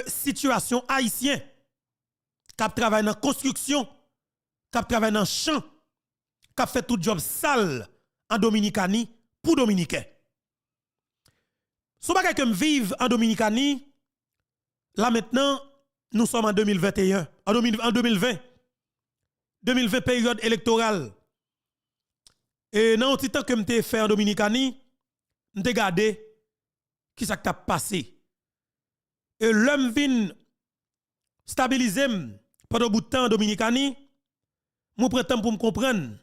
situation haïtien qui travaille dans la construction, qui travaille dans le champ, qui fait tout job sale en Dominicanie pour Dominicains. Si vous ne vivre en Dominicanie, là maintenant, nous sommes en 2021, en 2020. 2020 période électorale. Et dans le temps que je fait en Dominicanie, je regardé qui ça qui a passé. Et l'homme vient stabiliser pendant un bout de temps en Dominicanie, je prétends pour me comprendre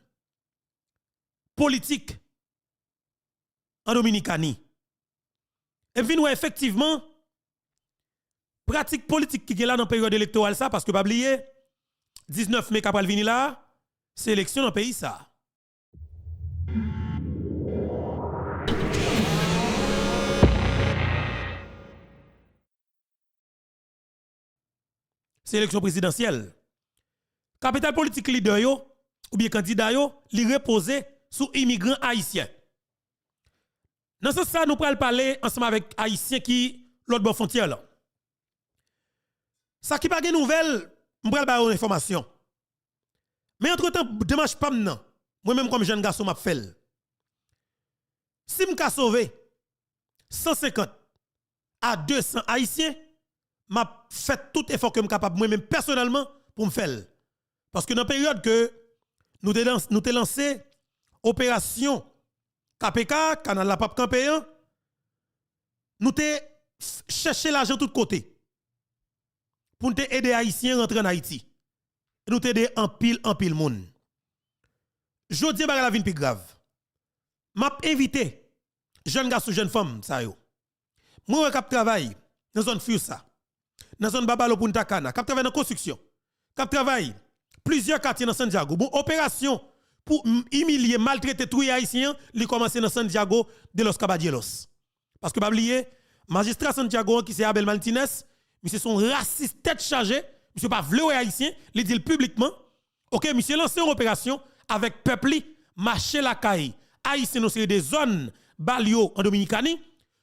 politique en Dominicanie. Et puis nous effectivement pratique politique qui est là dans la période électorale ça parce que pas oublier 19 mai capal vini là, c'est élection dans le pays ça. C'est élection présidentielle. Capital politique leader yo ou bien candidat yo li reposer sous immigrants haïtiens. Dans ce sens, nous pourrons parler ensemble avec haïtiens qui l'autre bord frontière là. Ça qui pas de nouvelle, je vais vous une information. Mais entre-temps, démarche pas maintenant. Moi-même comme jeune garçon m'a fait. Si je sauver 150 à 200 haïtiens, m'a fait tout effort que je suis capable moi-même personnellement pour me faire. Parce que dans la période que nous avons lancé opération KPK, Canal La Pape Campéen, nous avons cherché l'argent de tous côtés pour nous aider les Haïtiens à rentrer en Haïti. Nous avons aidé en pile monde. Je dis que la vie plus grave. M'a invité jeunes garçons, jeunes femmes, ça yo. Moi qui travaille dans zone Fiusa, dans zone Babalo Punta Cana, qui travaille dans construction, qui travaille plusieurs quartiers dans Santiago. Bon opération pour humilier, maltraiter tous les Haïtiens, li commencer dans Santiago de los Caballeros. Parce que pas oublier, magistrat Santiago qui c'est Abel Martinez, monsieur son raciste tête chargée, monsieur pas vle haïtien, li dit publiquement. OK, monsieur lancé une opération avec peuple marcher la caille. Haïtien nous c'est des zones balio en Dominicanie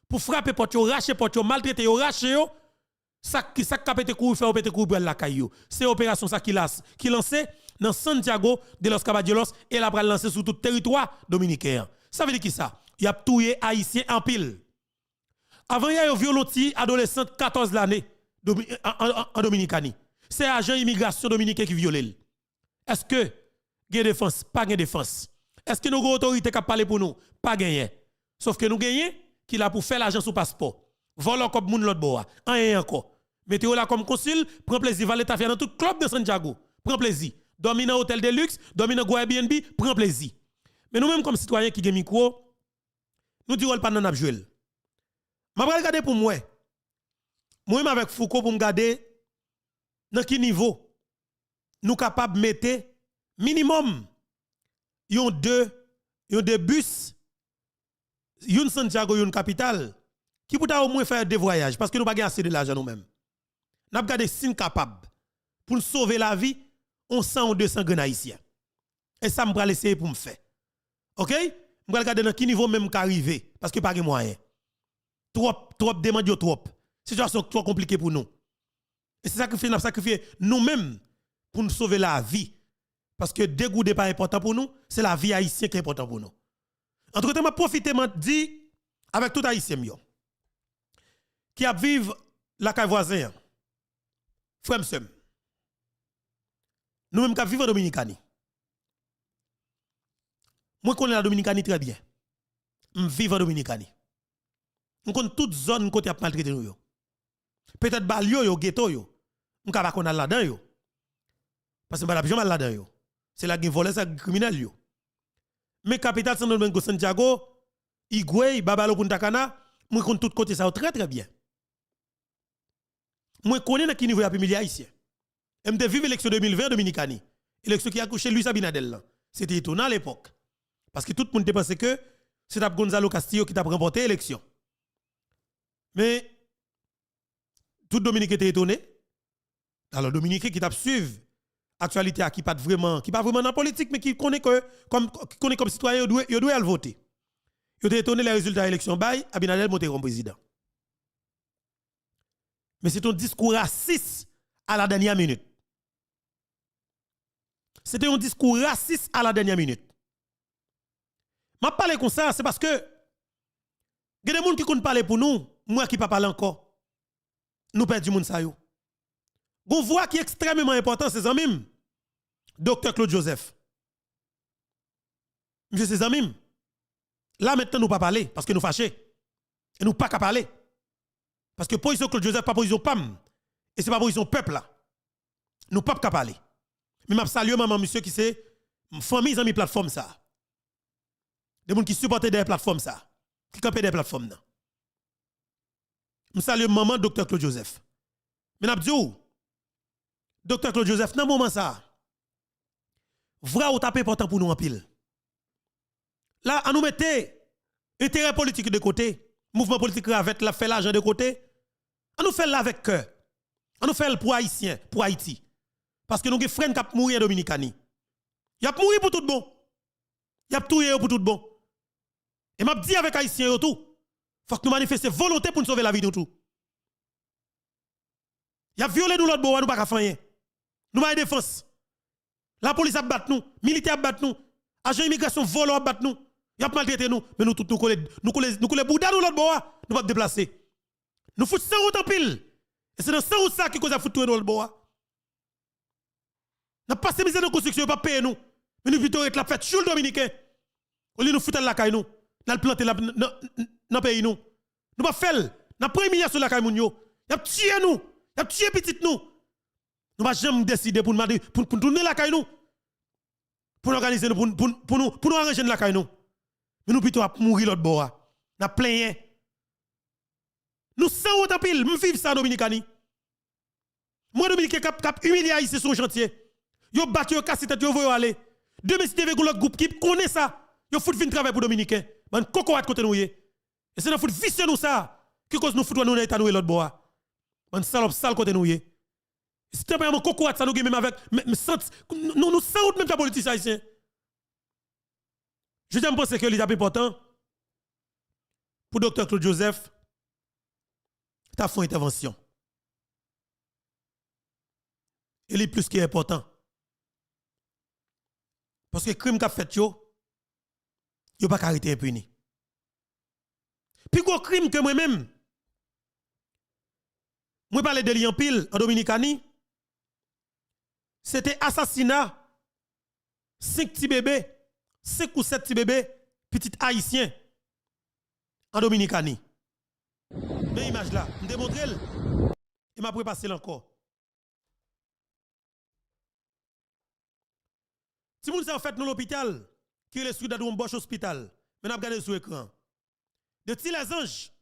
pour frapper porte yo, racher porte yo, maltraiter yo, racher yo. Ça capete kou faire pété kou la caille. C'est opération ça qui lancé dans Santiago de los Caballeros et la pral lancer sur tout territoire dominicain. Ça veut dire qui ça? Y a touye haïtien en pile. Avant y a yo violenti adolescent 14 l'année en Dominicanie. C'est agent immigration dominicain qui viole. Est-ce que gain défense, pas gain défense? Est-ce que nos autorités qui parlé pour nous, pas gagné? Sauf que nous gagnons qui là pour faire l'argent sous passeport. Voler comme moun l'autre bois. Rien encore. Mettez-vous là comme consul, prends plaisir, valet ta dans tout club de Santiago. Prends plaisir. Dormir dans hôtel de luxe, dormir dans Airbnb, prends plaisir. Mais nous-mêmes comme citoyens qui gagne micro, nous disons pas dans jouer. Je vais regarder pour moi. Moi-même avec Foucault pour me garder dans quel niveau nous capables de mettre minimum yon deux bus, yon Santiago, yon capitale, qui peut au moins faire des voyages parce que nous pas assez de l'argent nous-mêmes. Nous avons gardé si capable pour sauver la vie, on 100 ou 200 grains haïtiens. Et ça me va laisser pour me faire. OK? Je vais regarder dans quel niveau même qu'arriver parce que pas de moyen. Trop demande trop. Situation trop compliquée pour nous. Et c'est ça que nous sacrifier nous-mêmes pour nous sauver la vie. Parce que dégoût n'est pas important pour nous, c'est la vie haïtienne qui est importante pour nous. Entre-temps, je profite de dire avec tout haïtien qui a vivre la caille voisin, frère m'sem. Nous-mêmes qui vivons en Dominicanie. Moi, je connais la Dominicanie très bien. Je vis en Dominicanie. Je connais toute zone côté a maltraité nous. Peut-être balio yo ghetto yo. Je ne sais pas qu'on a là-dedans. Parce que je ne sais pas là-dedans. C'est la qui volé ça criminel yo. Mais capitale Santo Domingo Santiago, Higüey, Babalo Punta Cana, moi connais tout côté ça très très bien. Moi connais dans qui niveau y a milieu haïtien. MD vive l'élection 2020 Dominicanie. Élection qui a couché Luis Abinadel. C'était étonnant à l'époque. Parce que tout le monde pensait que c'est Gonzalo Castillo qui t'a remporté l'élection. Mais tout Dominique était étonné. Alors Dominique qui t'a suivi actualité qui pas vraiment dans la politique mais qui connaît que comme citoyen il doit aller voter. Il était étonné les résultats de l'élection bail Abinadel monté comme président. Mais c'est un discours raciste à la dernière minute. C'était un discours raciste à la dernière minute. Je parle comme ça, c'est parce que il y a des gens qui ne parler pour nous, moi qui ne parle encore. Nous perdons du monde ça yo. Une voix qui est extrêmement importante, c'est Zamim. Docteur Claude Joseph. Monsieur c'est Zamim. Là maintenant nous pas parler parce que nous fâchés. Et nous pas qu'à parler. Parce que position Claude Joseph pas position PAM. Et c'est pas position peuple là. Nous pas qu'à parler. Mais m'a salué maman monsieur qui c'est famille amis plateforme ça. Des gens qui supportent des plateformes ça. Qui campent des plateformes là. Je salue maman docteur Claude Joseph. Mais n'a dit docteur Claude Joseph dans moment ça. Vrai ou taper important pour nous en pile. Là, à nous mettre intérêt politique de côté, mouvement politique avec la fait l'argent de côté, à nous faire là avec cœur. À nous faire pour Haïtien, pour Haïti. Parce que nous avons des frères qui ont mouru en Dominicanie. Il a mouru pour tout bon. Il a tout pour tout bon. Et m'a dit avec Haïtien tout, faut que nous manifestions volonté pour nous sauver la vie de tout. Il a violé nous l'autre bois, nous pas faire rien. Nous pas défense. La police a battu nous, militaire a battu nous, agent immigration volant a battu nous. Il a maltraité nous, mais nous tous nous coller bouddha nous l'autre bois, nous pas déplacer. Nous foutons 100 routes en pile. Et c'est dans 100 routes ça qui cause à foutre nous l'autre bois. N'a pas ces misères de construction pas payer nous. Mais nous plutôt être la fête chou dominicain. Au lieu nous foutre la caille nous, n'a planter la dans pays nous. Nous pas faire, n'a pris milliard sur la caille moun yo. Y a tué nous, y a tué petite nous. Nous pas jamais décider pour tourner la caille nous. Pour organiser nous pour nous arranger la caille nous. Mais nous plutôt à mourir l'autre bois. N'a plein. Nous sans autant pile, nous vivons ça Dominicani. Moi Dominicain cap humilié ici sur chantier. Yo battu yo casse tête yo voyo aller. Demain si avec l'autre groupe qui connaît ça, yo fout fin travail pour Dominicain. Man coco à côté nous yé. Et c'est dans fout vicieux nous ça. Qui cause nous fout nous dans état nous l'autre bois. Man salope sale côté nous yé. C'est vraiment coco à ça nous même avec nous sans même ta politique haïtien. Je t'aime penser que l'étape important pour docteur Claude Joseph t'as fait une intervention. Et est plus qui est important. Parce que le crime qu'a fait yo pas arrêté impuni. Puis gros crime que moi-même moi parler de en pile en Dominicanie, c'était assassinat 5 petits bébés, 5 ou 7 petits bébés, petits haïtiens en Dominicanie. Mais image là, je démontre et m'a prépassé encore. Si vous savez en fait nous l'hôpital, qui est le sud d'un boche hospital, mais n'a regardé sur l'écran. De petits les anges.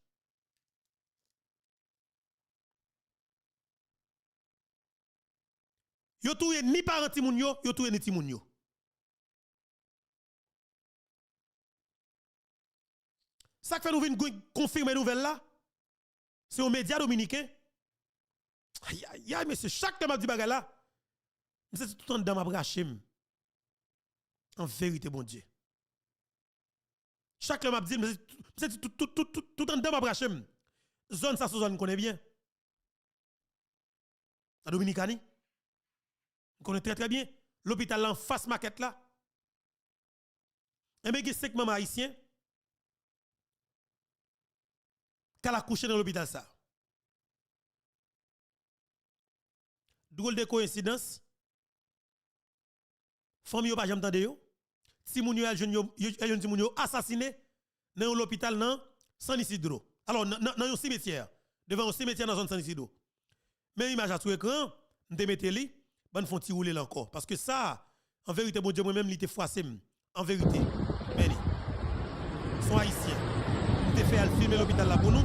Yo touye ni parent ti moun yo, yo touye ni ti moun yo. Ça que fait nous venir confirmer nouvelle là, c'est aux médias dominicains. Aïe aïe aïe, mais c'est chaque temps m'a dit bagarre là. C'est tout en dedans m'a braché. En vérité bon Dieu. Chaque temps m'a dit c'est tout en dedans m'a braché. Zone ça zone connaît bien. La Dominicanie. On connaît très bien. L'hôpital en face maquette là. Et bien, il y a 5 mamans haïtiens qui ont accouché dans l'hôpital ça. Drôle de coïncidence. Famille pas jamais entendu yo. Si moun yo el jeune assassiné dans l'hôpital nan San Isidro. Alors dans un cimetière, devant un cimetière dans zone San Isidro. Mais image à sur écran, m'te mette li, ban font ti rouler là encore parce que ça en vérité bon Dieu moi même li te froissé en vérité. Mais sont haïtiens. M'te fait al filmer l'hôpital là pour nous.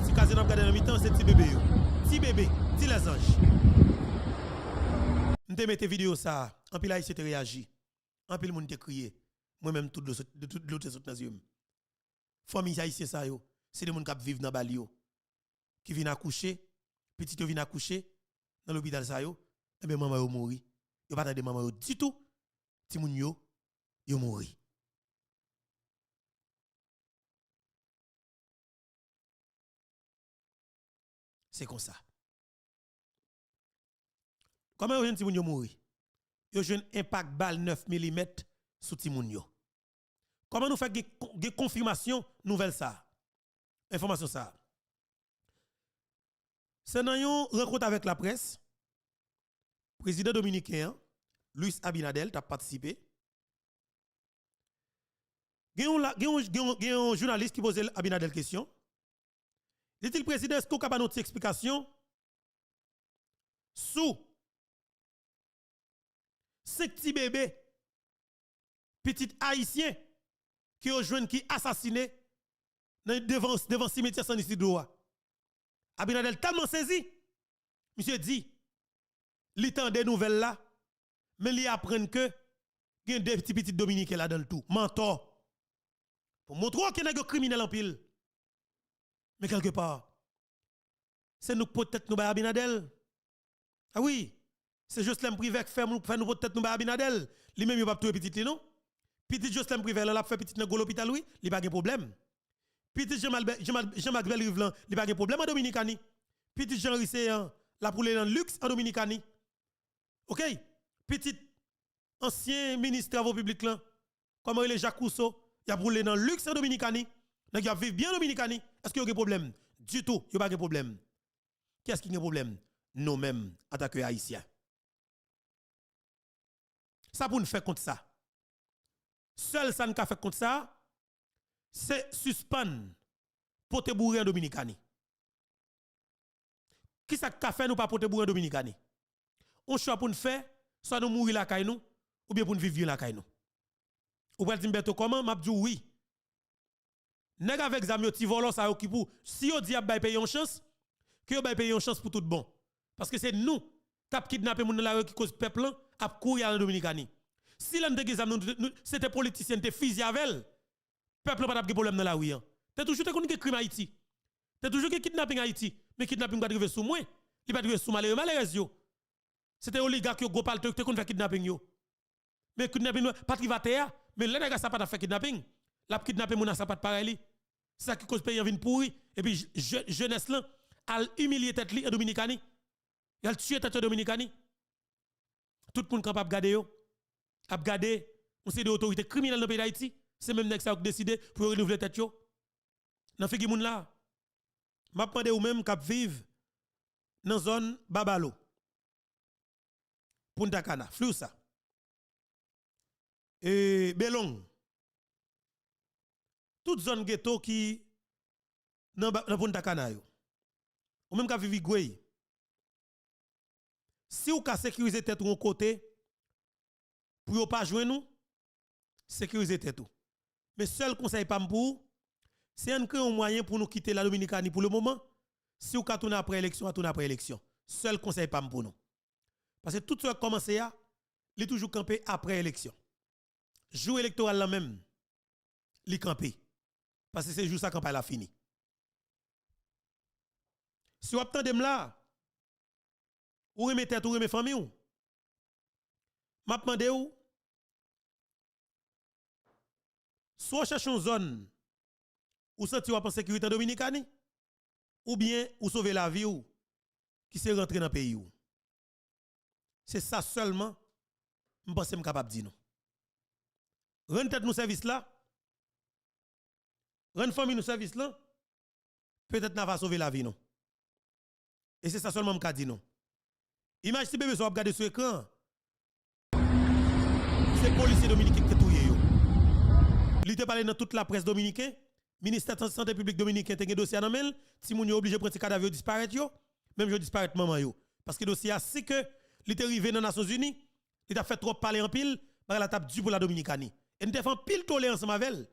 Si quasi n'a regarder dans mi-temps c'est petit bébé yo. Petit bébé, petit les anges. M'te mette vidéo ça, en pile haïtien te réagi. En pile moun te crié. Moi même tout l'autre sous dans yeux. Famille haïtien ça yo, c'est des moun qui vivent dans Bali yo. Qui viennent accoucher, petit yo vient accoucher dans l'hôpital ça yo, et ben maman yo mouri. Yo pas de maman yo du tout. Ti moun yo mouri. C'est comme ça. Comment vous Timoun yo mouri? Yo jeune impact balle 9 mm sous Timoun yo. Comment nous fait confirmation nouvelle ça? Information ça. C'est dans une rencontre avec la presse. Président dominicain Luis Abinadel a participé. Il y a un journaliste qui pose Abinadel question. Dit-il, président, est-ce qu'on a une explication sous 5 petits bébés, petits haïtiens, qui ont joué, qui assassiné devant le cimetière San Isidro? Abinadel tellement saisi, monsieur dit, il tend des nouvelles là, mais il apprend que il y a des petits dominicains là dans le tout. Mentor. Pour montrer qu'il y a des criminels en pile. Mais quelque part, c'est nous peut-être nous Abinadel. Ah oui, c'est juste l'homme privé qui fait nous peut-être nous Abinadel. Lui-même, il va pas tout petit non? Petit juste l'homme privé, là, il fait petit dans l'hôpital, oui, il n'y a pas de problème. Petit Jean-Marc Bel-Rivelan, il n'y a pas de problème en Dominicani. Petit Jean Risséan, la poule dans le luxe en Dominicani. OK? Petit ancien ministre des Travaux publics, là, comme il est Jacques Rousseau, il a roulé dans le luxe en Dominicani. Donc, il a vécu bien en Dominicani. Est-ce qu'il y a un problème? Du tout, il n'y a pas de problème. Qu'est-ce qui a un problème? Nous-mêmes, en tant qu'Haïtiens. Ça pour nous faire contre ça. Seul ça nous fait contre ça, c'est suspendre pote bourré en Dominicani. Qui ça qu'a fait nous pas pote bourré en Dominicani? On choix pour nous faire, soit nous mourir la caille nous, ou bien pour nous vivre la caille nous. Ou pour dire comment? M'a dit oui. Nèg avec zam yo ti volo ça yo ki pour si yo di a bay payer une chance, que yo bay payer une chance pour tout bon. Parce que c'est nous qui kidnapper moun la rue qui cause peuple a courir en Dominicani. Si l'on te zam c'était politicien te fusil avec peuple pas de problème dans la rue. T'es toujours te connait crime Haïti. T'es toujours que kidnapping Haïti, mais kidnapping pas arriver sous moi, il pas arriver sous malheureux yo. C'était oligarque yo go parle te kon faire kidnapping yo. Mais kidnapping pas privateur, mais les nèg ça pas faire kidnapping. La kidnapper moun ça pas pareil. C'est ça qui cause pays en vin pourri et puis jeunesse là a humilié tête li en Dominicani. Il a tué tête en Dominicani. Tout le monde capable de garder yo. A garder on c'est des autorités criminelles dans le pays d'Haïti, c'est même nèg ça qui décidé pour renouveler tête yo. Nan figi moun là. M'a demandé ou même cap vivre dans zone Babalo. Punta Cana, Floussa. Et Belong. Toute zone ghetto qui dans Punta Cana yo. Ou même ka vivi Gwey. Si ou ka sécuriser tête ou côté pour yo pas joindre nous, sécuriser tête ou. Mais seul conseil pas pour c'est un moyen pour nous quitter la Dominicanie pour le moment. Si ou ka tourner après élection, à tourner après élection. Seul conseil pas pour nous. Parce que tout ce qui commence à, il est toujours campé après élection. Jour électoral là même, il campé. Parce que c'est juste ça campagne a fini. Si vous attendez là, ou remettez tête ou remettez famille ou, m'a demandé ou, soit chercher une zone où senti en sécurité Dominicani, ou bien ou sauver la vie ou, qui s'est rentré dans le pays ou. C'est ça seulement, je pense que je capable de dire. Rendre tête nous service là, rendre famille nous service là, peut-être n'a pas sauver la vie non. Et c'est ça seulement que je dis non. Imagine si bébé soit regarder sur l'écran. C'est policier dominicain qui touye yo. Il te parlé dans toute la presse dominicaine, ministère de la santé publique dominicain te gen dossier dans mail, si moun yo obligé prendre cadavre disparaître yo, même yo disparaître maman yo. Parce que dossier si que il est arrivé dans les Nations Unies, il a fait trop parler en pile, par la table du pour la Dominicanie. Et nous avons pile tolérance ensemble avec elle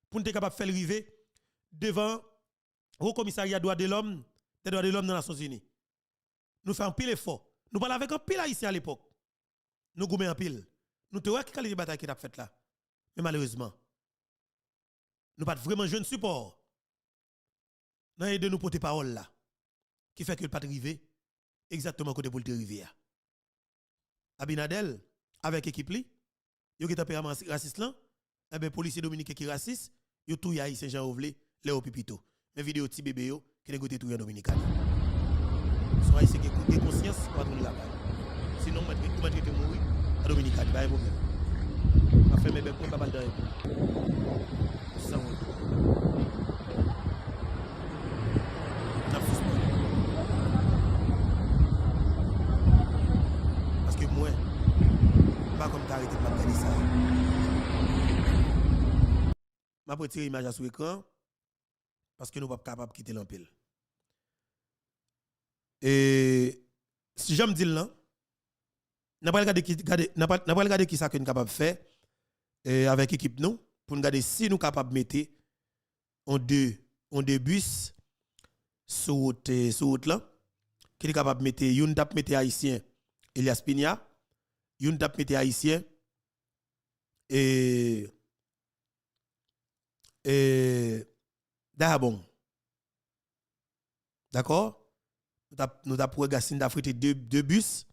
pour nous être capable de faire arriver devant au commissariat des droits de l'homme dans les Nations Unies. Nous faisons pile effort. Nous parlons avec un pile haïtien à l'époque. Nous goumons en pile. Nous te voyons quelle qualité de bataille qui a fait là. Mais malheureusement, nous pas vraiment jeune support. Nous avons de nous porter parole là. Qui fait que le pas arriver exactement côté pour le arriver. Abinadel, avec l'équipe li, yo qui tempérament raciste là, eh ben policier dominicain qui raciste, yo tout yaï Saint-Jean-Ovlé, Léo Pipito. Mais vidéo ti bébé yo qui négocié tout en dominicain. Soit ici qui conscience pas tout là-bas. Sinon non, vous m'avez mourir en Dominicanie, pas un problème. Je fait mes becs, pas mal de sans honte. Parce que moi, pas comme t'arrêter de m'appeler ça. Je vais retirer l'image sur l'écran parce que nous ne sommes pas capables de quitter l'empile. Et si j'aime dire là, n'a pas regarder qui ça que nous capable de faire avec l'équipe nous pour nous regarder si nous capable de mettre en deux bus sur route là qui est capable de mettre une tap mettre haïtien Elias Pigna, une tap mettre haïtien et Dahabon. D'accord? Nous avons programmé d'Afrique deux bus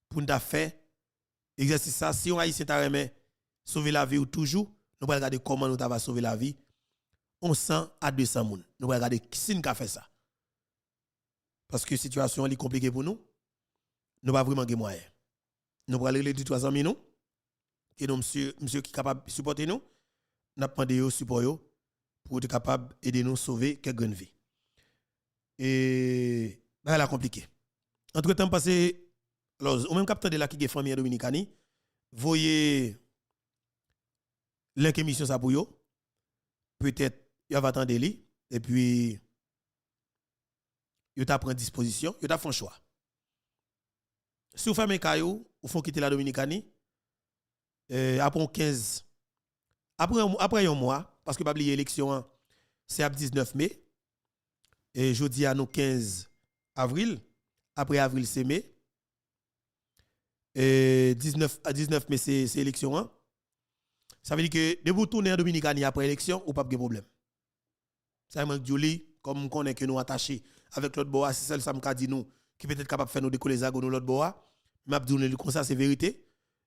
pour nous faire exercice ça. Si on haïtien t'a remis sauver la vie ou toujours, nous allons regarder comment nous va sauver la vie. On 100 à 200 moun. Nous allons regarder qui nous a fait ça. Parce que la situation est compliquée pour nous. Nous pas vraiment de moyens. Nous allons aller du 300 000 nous. Et nous monsieur qui est capable de supporter nous, nous avons demandé au support pour être capable d'aider nous à sauver quelques vies. Et bah là compliqué. Entre temps passé, alors au même capteur de la qui est famille dominicani, voyez l'émission ça pour yo. Peut-être il va attendre lui et puis il t'a prendre disposition, il t'a fait un choix. Si vous faites caillou, vous font quitter la Dominicanie après 15 après un mois parce que pas oublier élection c'est à 19 mai. Et jeudi à nous 15 avril, après avril c'est mai. Et 19 mai c'est élection. Hein? Ça veut dire que de vous tourner en Dominicanie après élection, ou pas de problème. Ça veut dire que comme on connaît que nous attachés avec l'autre bois, c'est celle ça m'a dit nous qui peut être capable de faire nous décoller les agons l'autre bois. M'a dit comme ça c'est vérité.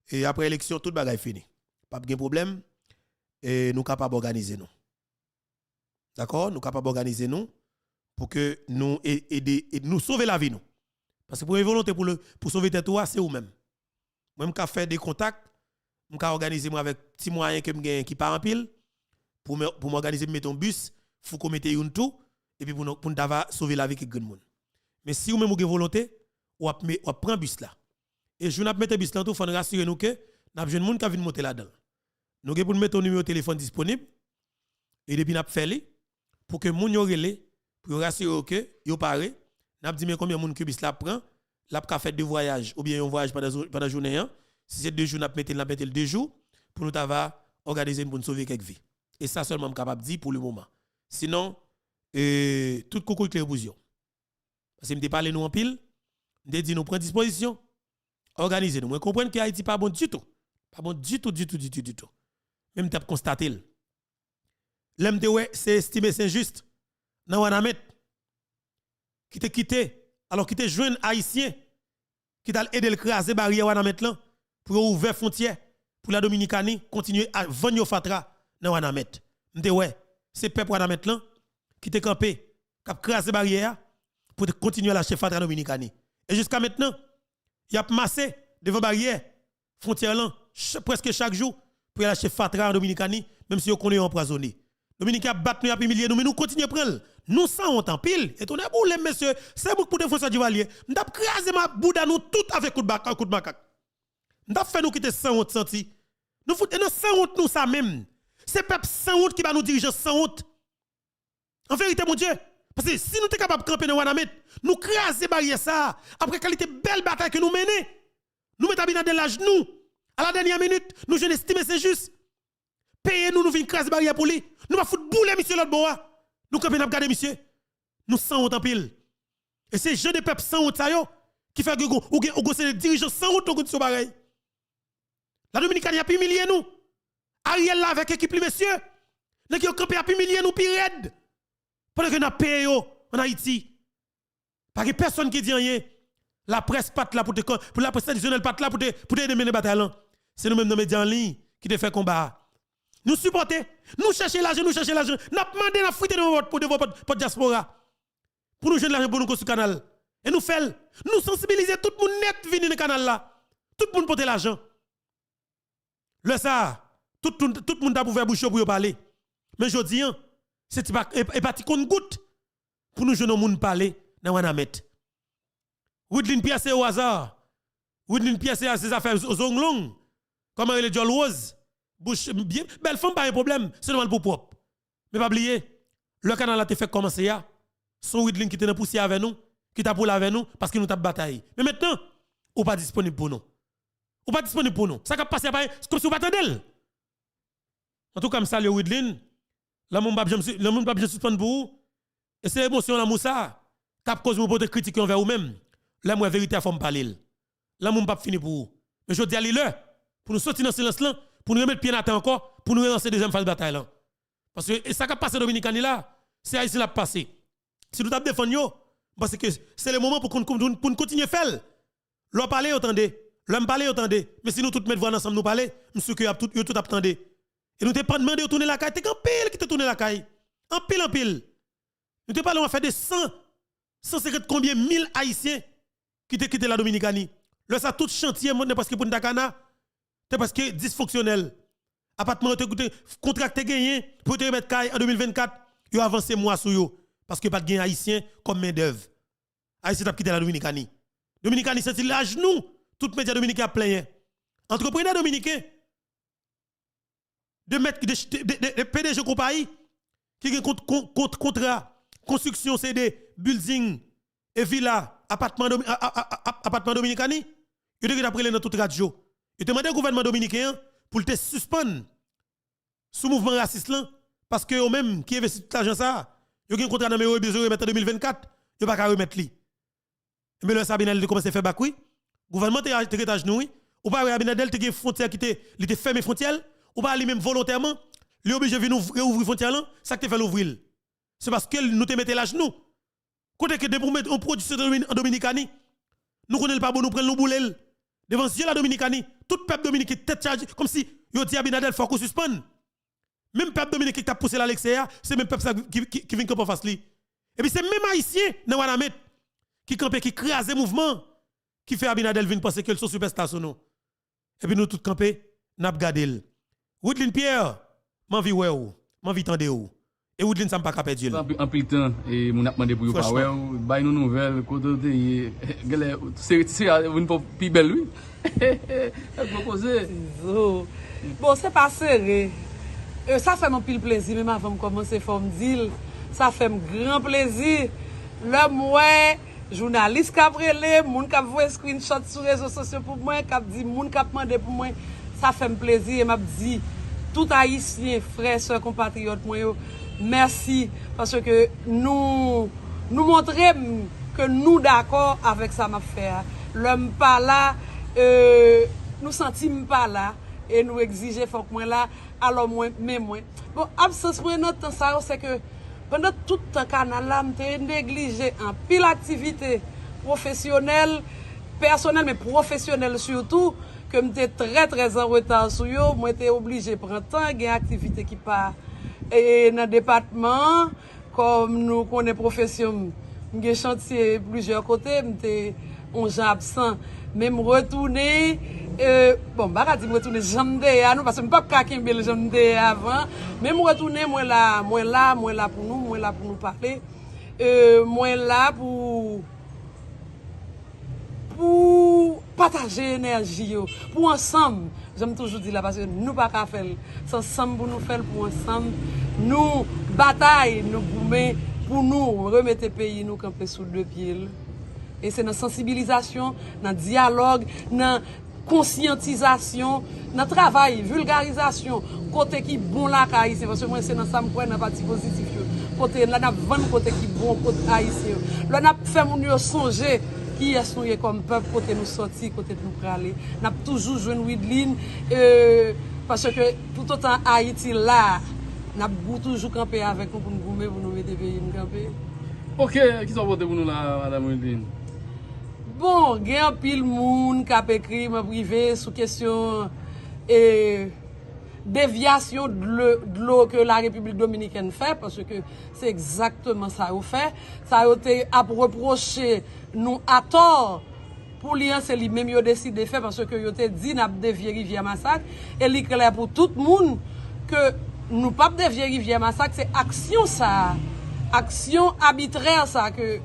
Et après élection tout bagaille fini. Pas de problème. Et nous capables d'organiser nous. D'accord? Nous capables d'organiser nous pour que nous aider nous sauver la vie nous. Parce que pour une volonté pour sauver tête toi, c'est vous même. Moi je faire des contacts, je organiser moi avec petits moyens que me qui part en pile pour m'organiser mettre un bus, faut qu'on mette une tout et puis pour sauver la vie de quelqu'un monde. Mais si vous même avez volonté, on prend bus là. Et je n'ai mettre bus là tout faut nous rassurer nous que n'a besoin de monde qui vient monter là-dedans. Nous pour mettre un numéro de téléphone disponible et depuis n'a fait pour que moun yo relé pour rassurer que yo paré n'a dit mais combien moun que bus là prend l'a fait deux voyages ou bien un voyage pendant journée si c'est 2 jours n'a mettre 2 jours pour nous va organiser pour nous sauver quelques vies et ça seulement capable de dire pour le moment sinon tout coucou clair pour parce que me parler nous en pile me dit nous prendre disposition organiser nous comprendre que Haïti pas bon du tout du tout même t'as constaté l'homme de ouais c'est estimé c'est injuste dans Wanamet qui te quitté alors qui te jeune haïtien qui t'a aidé le craser barrière Wanamet là pour ouvrir frontière pour la Dominicanie continuer à vendre fatra dans Wanamet m'te ouais c'est peuple Wanamet là qui te campé qui a craser barrière pour continuer à lâcher fatra Dominicanie et jusqu'à maintenant il a massé devant barrière frontière là presque chaque jour pour lâcher fatra en Dominicanie même si on connaît empoisonné Dominique a battu nous a humilié nous mais nous continuons à prendre nous sans honte en pile et on est pour les messieurs c'est pour défoncer du valier m't'a craser ma bouda nous tout avec coup de macaque m't'a fait nous quitter sans honte senti nous foutons sans honte nous ça même c'est peuple sans honte qui va nous diriger sans honte en vérité mon Dieu parce que si nous sommes capables de camper dans Wanamet nous craser barrière ça après qualité belle bataille que nous menons nous mettons bien dans l'âge nous à la dernière minute nous je n'estime c'est juste payer nous venons craser barrière pour lui nous va foutre bouler monsieur l'autre bois nous camper n'a regarder monsieur nous sans honte en pile et c'est jeunes de peuple sans honte ça yo qui fait que ou c'est des dirigeants sans honte au sur pareil la Dominicanie a pu humilier nous Ariel là avec équipe monsieur n'a qui campé a pu humilier nous pire raide pendant que n'a payé en Haïti pas que personne qui dit rien la presse pas là pour la presse traditionnelle pas là pour te mener bataille c'est nous même dans les médias en ligne qui te fait combat nous supporter nous chercher l'argent n'a demandé n'a fouiller pour votre diaspora pour nous joindre l'argent pour nous construire canal Et nous faisons, nous sensibiliser tout le monde net venir dans le canal là. Tout le monde porter l'argent. Le ça, tout le monde a pour faire bouche pour parler. Mais je dis, c'est pas parti qu'on goutte pour nous jeunes monde parler dans Wanamet. Woodline pièce au hasard. Woodline pièce à ses affaires aux ongles. Comment elle est Jol Rose. Bouche bien, belle femme pas un problème, c'est normal pour propre. Mais pas oublier, le canal a été fait commencer ya. Son Woodline qui était dans poussière avec nous, qui t'a pour avec nous parce qu'il nous tape bataille. Mais maintenant, ou pas disponible pour nous. Ou pas disponible pour nous. Ça qui passe c'est comme si vous pas d'elle. En tout cas, je salue Woodline. Là mon bab je suspendre pour vous. Et c'est émotion là Moussa. Tape cause pour te critiquer envers vous-même. Là moi vérité faut me parler. Là mon pas fini pour vous. Mais je dis à l'heure pour nous sortir dans silence là, pour nous remettre pied à terre encore, pour nous relancer deuxième phase de bataille là. Parce que ça qui passe Dominicani là, c'est Haïti l'a passé. Si nous tapons défendre parce que c'est le moment pour nous continuer à faire. L'on parler attendez, l'homme parler attendez, mais si nous tous mettre voix ensemble nous parler, monsieur que tout attendez. Et nous te pas demandé de tourner la caille, t'es en pile qui te tourner la caille. En pile. Nous te parlons on fait des 150 combien 1000 haïtiens qui te quitté la Dominicanie. Là ça tout chantier monde parce que pour Ndakana, c'est parce que dysfonctionnel. Appartement te contracté gagné pour te remettre caille en 2024, yo avancé mois sur yo parce que pas de gain haïtien comme main d'œuvre. Haïtien t'a quitté la Dominicanie. Dominicanie c'est la genou, tout média dominicain plein. Entrepreneur dominicain de mettre de PDG compagnie qui a contrat construction CD building et villa appartement dominicani il devrait appeler dans toute radio il demandé au gouvernement dominicain pour te suspendre sous mouvement raciste là parce que eux même qui investit tout l'argent ça il y a un contrat dans mes besoin remettre en 2024 il pas qu'à remettre li mais le Sabinel il commence à faire bac oui gouvernement te à genoux oui ou pas Abinadel te frontière qui te fermer frontière ou pas lui-même volontairement, lui obligé de venir ouvrir frontière là, ça te fait l'ouvrir. C'est parce que nous te mettons la genou. Côté que de pour mettre un produit en Dominicanie, nous connaissons pas bon nous prendre nous boulel. Devant Dieu la Dominicanie, tout peuple dominicain tête chargée comme si yo dit Abinadel faut qu'on suspende. Même peuple dominicain qui t'a poussé l'Alexia, c'est même peuple qui vient camper face lui. Et puis c'est même haïtien dans Wanamet qui camper qui crase mouvement qui fait Abinadel venir penser que le sont superstar sur nous. Et puis nous tout camper, n'a pas gardé. Woodline Pierre, m'en vie ouais ou, m'en vie tande ou. Et Woodline ça me pas capé Dieu. En pile temps et mon a demandé pour pas ouais, bail nous nouvelle côté c'est une pas plus belle lui. Bon, c'est pas serré. Ça fait mon pile plaisir même avant de commencer forme dire, ça fait un grand plaisir. Le moi journaliste qui a brûlé, moun qui a vu screenshot sur les réseaux sociaux pour moi, qui a dit moun qui a demandé pour moi. Ça fait un plaisir et m'a dit tout haïtien, frères, sœurs, compatriotes, merci parce que nous montrons que nous d'accord avec ça m'a fait. L'homme pas là, nous sentim pas là et nous exiger faut que moi là, alors moi mais moi. Bon, absence pour notre temps ça c'est que pendant tout le canal là, m'était négligé en pile activité professionnelle, personnelle mais professionnelle surtout. Que j'étais très en retard sur yo, moi j'étais obligé de prendre temps, il y a une activité qui part et dans le département comme nous connaissons profession, j'ai chantier plusieurs côtés, j'étais on absent, même retourner bon bah dire retourner jambe à nous parce que pas kakimbe le jambe avant, même retourner moi là pour nous parler, moi là pour partager l'énergie, pour ensemble, j'aime toujours dire là parce que nous pas qu'à faire, c'est ensemble pour nous faire, pour ensemble, nous bataille, nous boumer, pour nous remettre le pays, nous camper sous deux pieds. Et c'est dans la sensibilisation, dans le dialogue, dans la conscientisation, dans le travail, vulgarisation, côté qui bon là, c'est parce que moi c'est dans ça, dans la partie positive, côté là, dans 20 côté qui bon, côté haïtien. Là, on a fait mon songer. Qui est comme peuple côté nous sortir côté nous praler n'a toujours joué Woodline parce que tout autant Haïti là n'a toujours campé avec nous pour nous gommer pour nous mettre pays nous camper. OK, qui sont voté pour nous là madame Woodline? Bon, il y a un pile monde qui a écrit m'a privé sous question et déviation de l'eau que la République dominicaine fait, parce que c'est exactement ça qu'on fait. Ça a été à reprocher nous à tort. Pour lui, c'est lui-même qui a décidé de faire parce que il a dit n'a dévier Rivière Massacre. Et il est clair pour tout le monde que nous pas dévier Rivière Massacre, c'est action ça. Action arbitraire ça que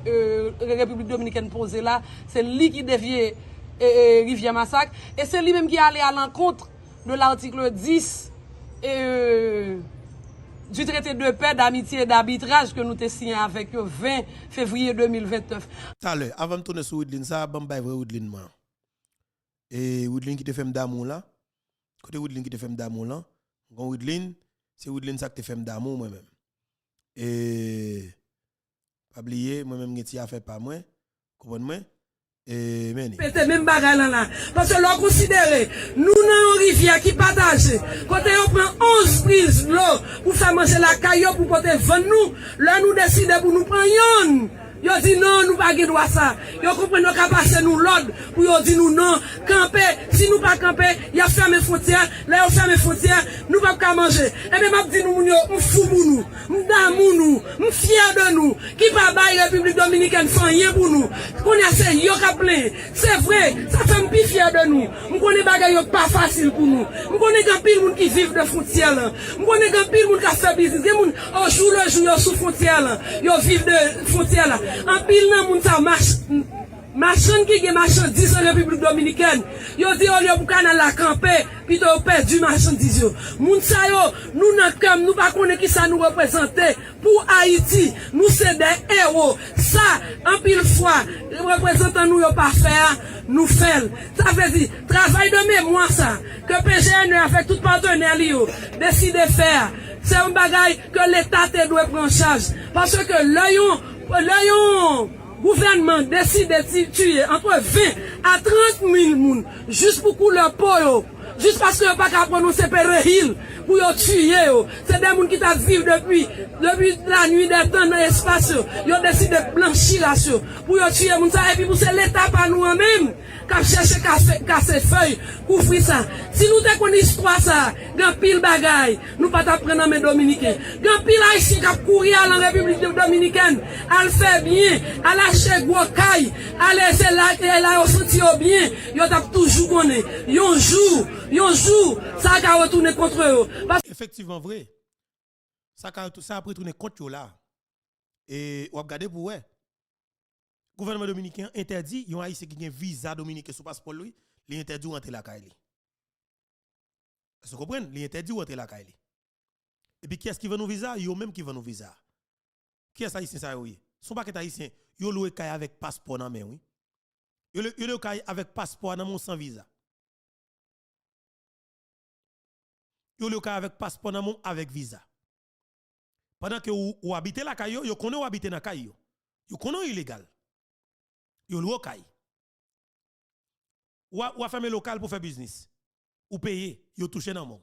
la République dominicaine posait là, c'est lui qui déviait Rivière Massacre. Et c'est lui-même qui est allé à l'encontre de l'article 10 du traité de paix, d'amitié et d'arbitrage que nous avons signé avec le 20 février 2029. Tout à l'heure, avant de tourner sur Woodline, ça va me vrai Woodline moi. Et Woodline qui te fait d'amour là, côté Woodline qui te fait d'amour là, Woodline, c'est Woodline ça qui te fait d'amour moi-même. Et pas oublier moi-même qui a fait pas moi, comprenez-moi? Et meni. Pété même bagarre là. Parce que l'on considère, nous n'avons une rivière qui partage. Quand on prend 11 prises l'eau pour faire manger la caillou pour côté vendre nous, là nous décidons pour nous prendre yon. Yo dit non, nous pas droit ça. Yo comprend nous passer nous l'ordre pour yo dit nous non, camper, si nous pas camper, y a fermé frontière, là on ferme frontière, nous pas manger. Et bien m'a dit nous yo, on fou pour nous, d'amour nous, on fier de nous, qui pas bail République dominicaine fait rien pour nous. Qu'on a c'est yo ka plein. C'est vrai, ça fait plus fier de nous. On connaît bagay yo pas facile pour nous. On connaît grand pile monde qui vivent de frontière là. On connaît grand pile monde qui fait business, des monde au jour le jour yo sous frontière là. Yo vivent de frontière là. En pile nan moun sa machin qui gen marchandise en République dominicaine, yo dit on yo pou kanal la camper, puis to perdu marchandise yo. Moun sa yo, nous nan comme nous pas connait qui ça nous représenter pour Haïti, nous c'est des héros. Ça en pile fois représentant nous yo pas faire, nous fait. Ça veut dire travail de mémoire ça que PGN avec tout partenaire li yo décide de faire. C'est un bagage que l'État doit prendre en charge parce que le gouvernement décide de tuer entre 20 à 30 000 personnes juste pour couleur peau, juste parce que pas qu'à prononcer péril pour tuer. C'est des gens qui vivent depuis la nuit des temps dans l'espace. Ils ont décidé de blanchir la pour tuer les gens. Et puis pour c'est l'État pas nous-mêmes qui cherche casser feuilles, couvrir ça. Si nous avons une histoire ça, grand pile bagaille, nous pas t'apprendre dans les Dominicains. Grand pile haïtien qui a couru à la République dominicaine, elle fait bien, elle a lâché gros caille, elle c'est là qu'elle a senti bien, yo t'a toujours connaît. Yon jour, ça a retourné contre eux. Effectivement vrai. Ça a retourné contre eux là. Et on a regardé pour ouais. Le gouvernement dominicain interdit, yon haïtien qui a un visa dominicain sous passeport lui, il interdit rentrer la caille. Vous comprenez? Il interdit rentrer la caille. Et puis qui est-ce qui veut nos visas? Yo même qui veut nos visas. Qui est-ce haïtien ça oui? Son paquet haïtien, yo loué caille avec passeport dans main oui. Yo loué caille avec passeport dans mon sans visa. Yo loué caille avec passeport dans mon avec visa. Pendant que ou habitez la caille, yo connaît ou habiter dans caille. Yo connaît illégal. Yo loué caille. Ou fermer local pour faire business. Ou payer, yo touché dans mon.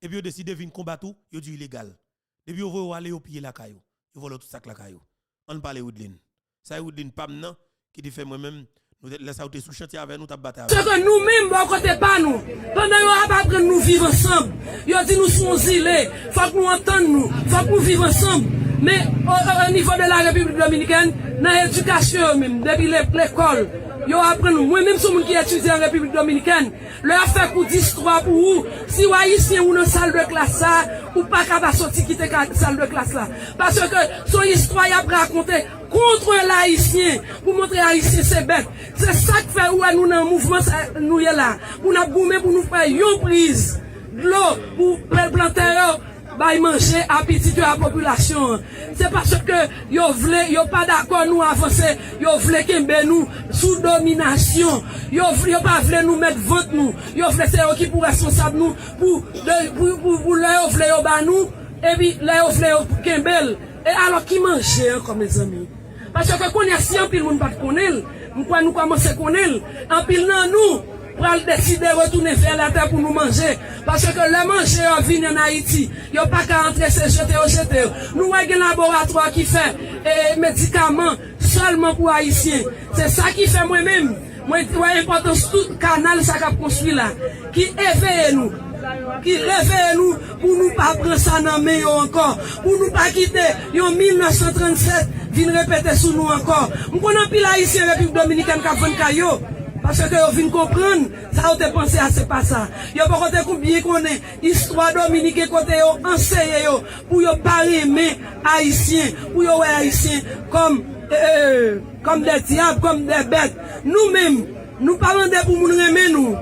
Et puis yo décide de venir combattre, yo dit illégal. Depuis yo veut aller au piller la caillou. Yo vole tout ça la caillou. On parle Woodline. Ça Woodline pas maintenant qui dit fait moi-même nous laisse out sous chantier avec nous t'a battre. C'est que nous-mêmes bon côté pas nous. Pendant yo pas prendre nous vivre ensemble. Yo dit nous sommes îlés, faut que nous entendre nous, faut que nous vivre ensemble. Mais au niveau de la République dominicaine, dans l'éducation même depuis l'école yo apprend nous moi même sont monde qui étudie en République dominicaine leur fait cours d'histoire pour vous si vous haïtien ou dans salle de classe ça ou pas capable sortir quitter salle de classe là parce que son histoire y a raconté contre l'haïtien pour montrer haïtien c'est bête c'est ça qui fait où nous dans mouvement nous y là pour nous goumer pour nous faire une prise de l'eau pour planter bah manger à petit de la population. C'est parce que yo pas d'accord nous avancer, yo vle kembe nous sous domination. Yo pas vle nous mettre vente nous. Yo vle c'est eux qui pour responsable nous pour là yo vle yo ba nous et puis là yo vle yo kembel. Et alors qui manger comme mes amis. Parce que connait si en pile monde pas connaît, nous commencer connaître en pile nan nous pour décider de retourner vers la terre pour nous manger. Parce que le manger vient en Haïti. Il n'y a pas qu'à entrer, c'est jeter. Nous avons un laboratoire qui fait médicaments seulement pour Haïtiens. C'est ça qui fait moi-même. Moi, l'importance tout canal ça qu'a construit là, qui éveille nous, qui réveille nous pour nous pas prendre ça dans main encore, pour nous pas quitter en 1937 vient répéter sur nous encore. Nous connaissons pile haïtien République dominicaine qui a fait caillou. Parce que vous venez comprendre, ça vous avez pensé à c'est pas ça. Vous avez pas bien connaître l'histoire dominicaine côté enseigné pour vous parler mais haïtiens, pour vous haïtiens comme des diables, comme des bêtes. Nous-mêmes, nous parlons de pour nous aimer nous.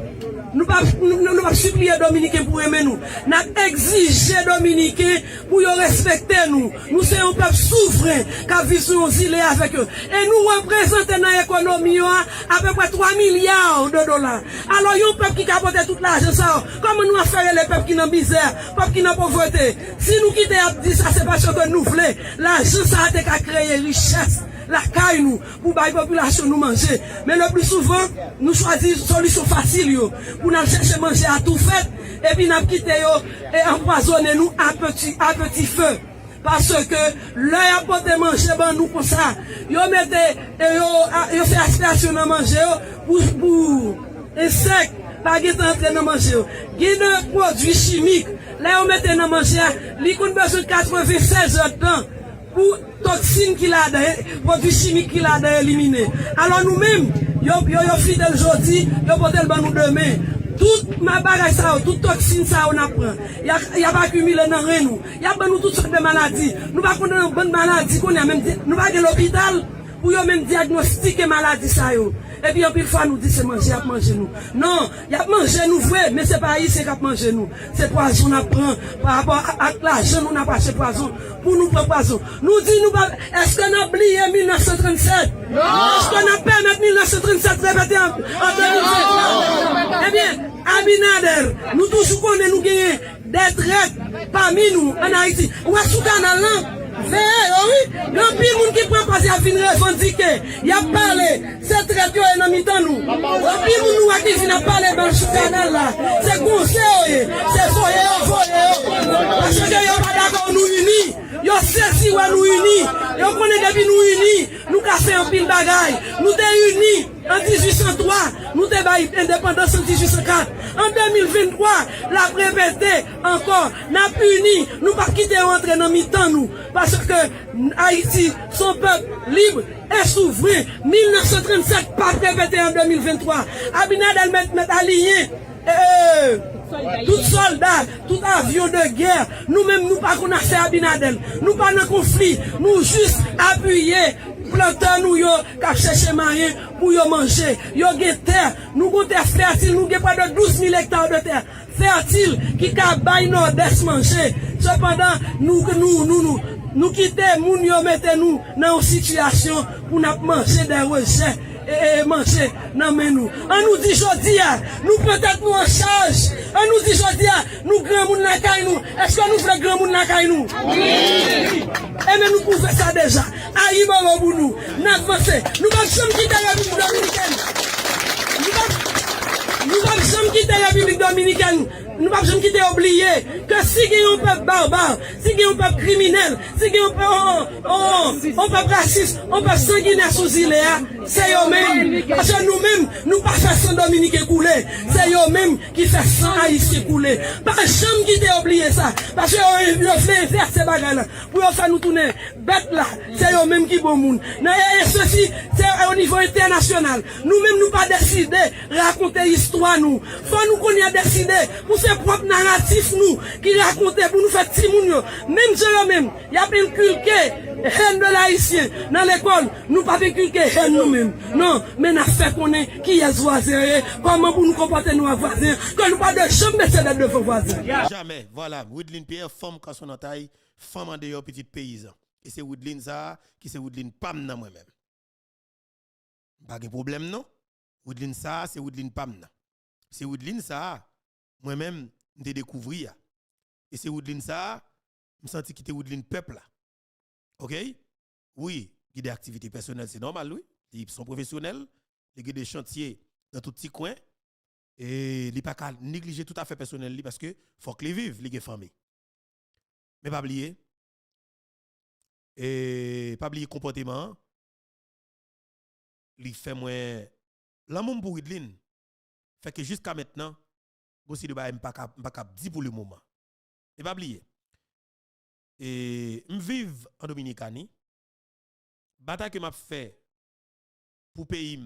Nous ne pas supplier Dominicains pour aimer nous. Nous exiger Dominicains pour respecter nous. Nous sommes un peuple souverain qui vit sur nos îles avec eux. Et nous représentons dans l'économie à peu près 3 milliards de dollars. Alors, il y a un peuple qui capote toute l'argent. Comment nous faire les peuples qui sont en misère, les peuples qui sont en pauvreté? Si nous quittons dit ça, c'est parce que nous voulons. L'argent, ça a été créé richesse. La caille nous, pour que la population nous manger. Mais le plus souvent, nous choisissons une solution facile, pour nous chercher manger à tout fait, et puis nous quitter et empoisonner nous à petit feu. Parce que l'œil a porté manger, ben nous comme ça, yo fait aspiration dans manger, pour insectes, pas de entrer dans manger. Il y a des produits chimiques, là on met dans manger, il y a besoin de 96 heures de temps. Pour toxines qu'il a dedans, produits chimiques qu'il a dedans éliminés. Alors nous-mêmes, yo fidèle aujourd'hui, yo porte le ban nous demain. Toute ma bagage ça, toute toxine ça on apprend. Y a pas accumulé dans rien nous. Y a pas nous toutes sortes de maladies. Nous pas connaître une bonne maladie qu'on a même nous pas à l'hôpital pour yo même diagnostiquer maladie ça yo. Et puis, en plus, fois, nous dit c'est manger, à manger nous. Non, il y a manger nous, vrai, mais c'est pas ici qu'à manger nous. C'est poison, on apprend, par rapport à l'argent, nous n'a pas acheté poison, pour nous prendre poison. Nous dit, nous, est-ce qu'on a oublié 1937? Non! Est-ce qu'on a permis 1937 répéter en 2020? Eh bien, Abinader, nous toujours connaissons, nous gagnons des traites parmi nous, en Haïti. Ou à Soudan, là, oui, grand pile monde qui prend passer à venir revendiquer. Il a parlé, c'est très dur et dans mi-temps nous. Grand pile monde nous qui vient parler dans ce canal là. C'est conseil, c'est foyer. Parce que yo pas d'accord nous unis. Yo sait ouais nous unis. Yo connaît depuis nous unis, nous casser un pile bagaille. Nous t'es unis en 1803, nous t'es bail indépendance en 1804. En 2023, la répété encore, n'a puni, nous pas quitter rentrer dans mi-temps nous. Parce que Haïti, son peuple libre et souverain, 1937, pas répété en 2023. Abinadel met aligné, tout soldat, tout avion de guerre, nous-mêmes, nous pas qu'on a fait Abinadel. Nous pas dans conflit, nous juste appuyer, planter nous yo, qu'a chercher moyen pour yo manger. Yo gen terre, nous gon terre fertile, nous gen près de 12 000 hectares de terre fertile qui ka bay nord-est manger. Cependant, nous quitter moun yo mette nous dans une situation pour nous manger des rejets et manger dans nous. On nous dit jodi nous peut-être nous en charge. On nous dit jodi nous grand moun la kay nous. Est-ce que nous voulons grand moun la kay nous? Oui. Et mais nous pouvons ça déjà. Aïe bon pour nous. N'avancez. Nous pas jamais quitter la République dominicaine. Nous pas jamais quitter la République dominicaine. Nous pas jamais quitter oublier que si il y a un peuple barbare, si il y a un peuple criminel, si il y a un peuple raciste, un peuple sanguinaire sous île, c'est eux-mêmes. Parce que nous-mêmes, nous pas fait sans Dominique couler. C'est eux-mêmes qui fait sans Haïtien couler. Pas jamais quitter oublier ça. Parce que ils fait faire ces bagages-là. Pour faire nous tourner bête là, c'est eux-mêmes qui bon monde. Et ceci, c'est au niveau international. Nous-mêmes, nous pas décider raconter l'histoire nous. Faut nous qu'on y a décidé pour ses propres narratifs nous qui racontent pour nous faire petit moun. Même eux-mêmes, il y a inculqué haine de l'haïtien dans l'école. Nous pas inculqué haine nous-mêmes. Non, mais nous fait qu'on est qui est voisin, comment pour nous comporter nous avec voisins, que nous pas de jamais mettre de devant voisins. Jamais. Voilà, Woodline Pierre, femme quand son taille, femme en dehors petit paysan. Et c'est Woodline ça, qui c'est Woodline pam nan moi-même. Pas de problème non. Woodline ça, c'est Woodline pam nan. C'est Woodline ça, moi-même, je découvrir. Et c'est Woodline ça, je sens qu'il était Woodline peuple là. OK? Oui, il y a des activités personnelles, c'est normal, oui. Ils sont professionnels, il y a des chantiers dans tout petit coin. Et il ne peut pas négliger tout à fait personnel parce que faut que les vivent, les familles. Mais pas oublier. Et pas oublier comportement. Il fait moins l'amour pour Woodline. Fait que jusqu'à maintenant, aussi de bail pas cap dit pour le moment. Et pas oublier. Et m'vive en Dominicanie. Bataille que m'a fait pour pays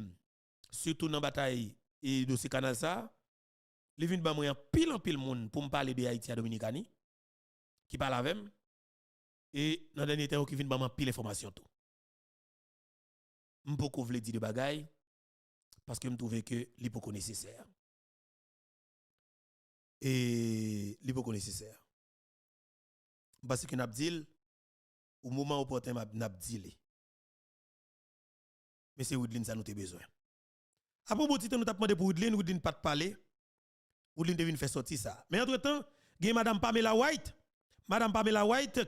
surtout dans bataille et dossier canal ça, les vinn ba moi en pile monde pour me parler de Haïti à Dominicanie qui parle avec et dans dernier temps qui vinn ba pile information tout. M'poko vle di de bagay parce que me trouve que li poko nécessaire. Et li poko nécessaire. Parce que n'abdil au moment opportun n'abdil. Mais c'est Woodline ça nous te besoin. Après bon temps nous t'a demandé pour Woodline pas de parler. Woodline devine faire sortir ça. Mais entre-temps, il y a madame Pamela White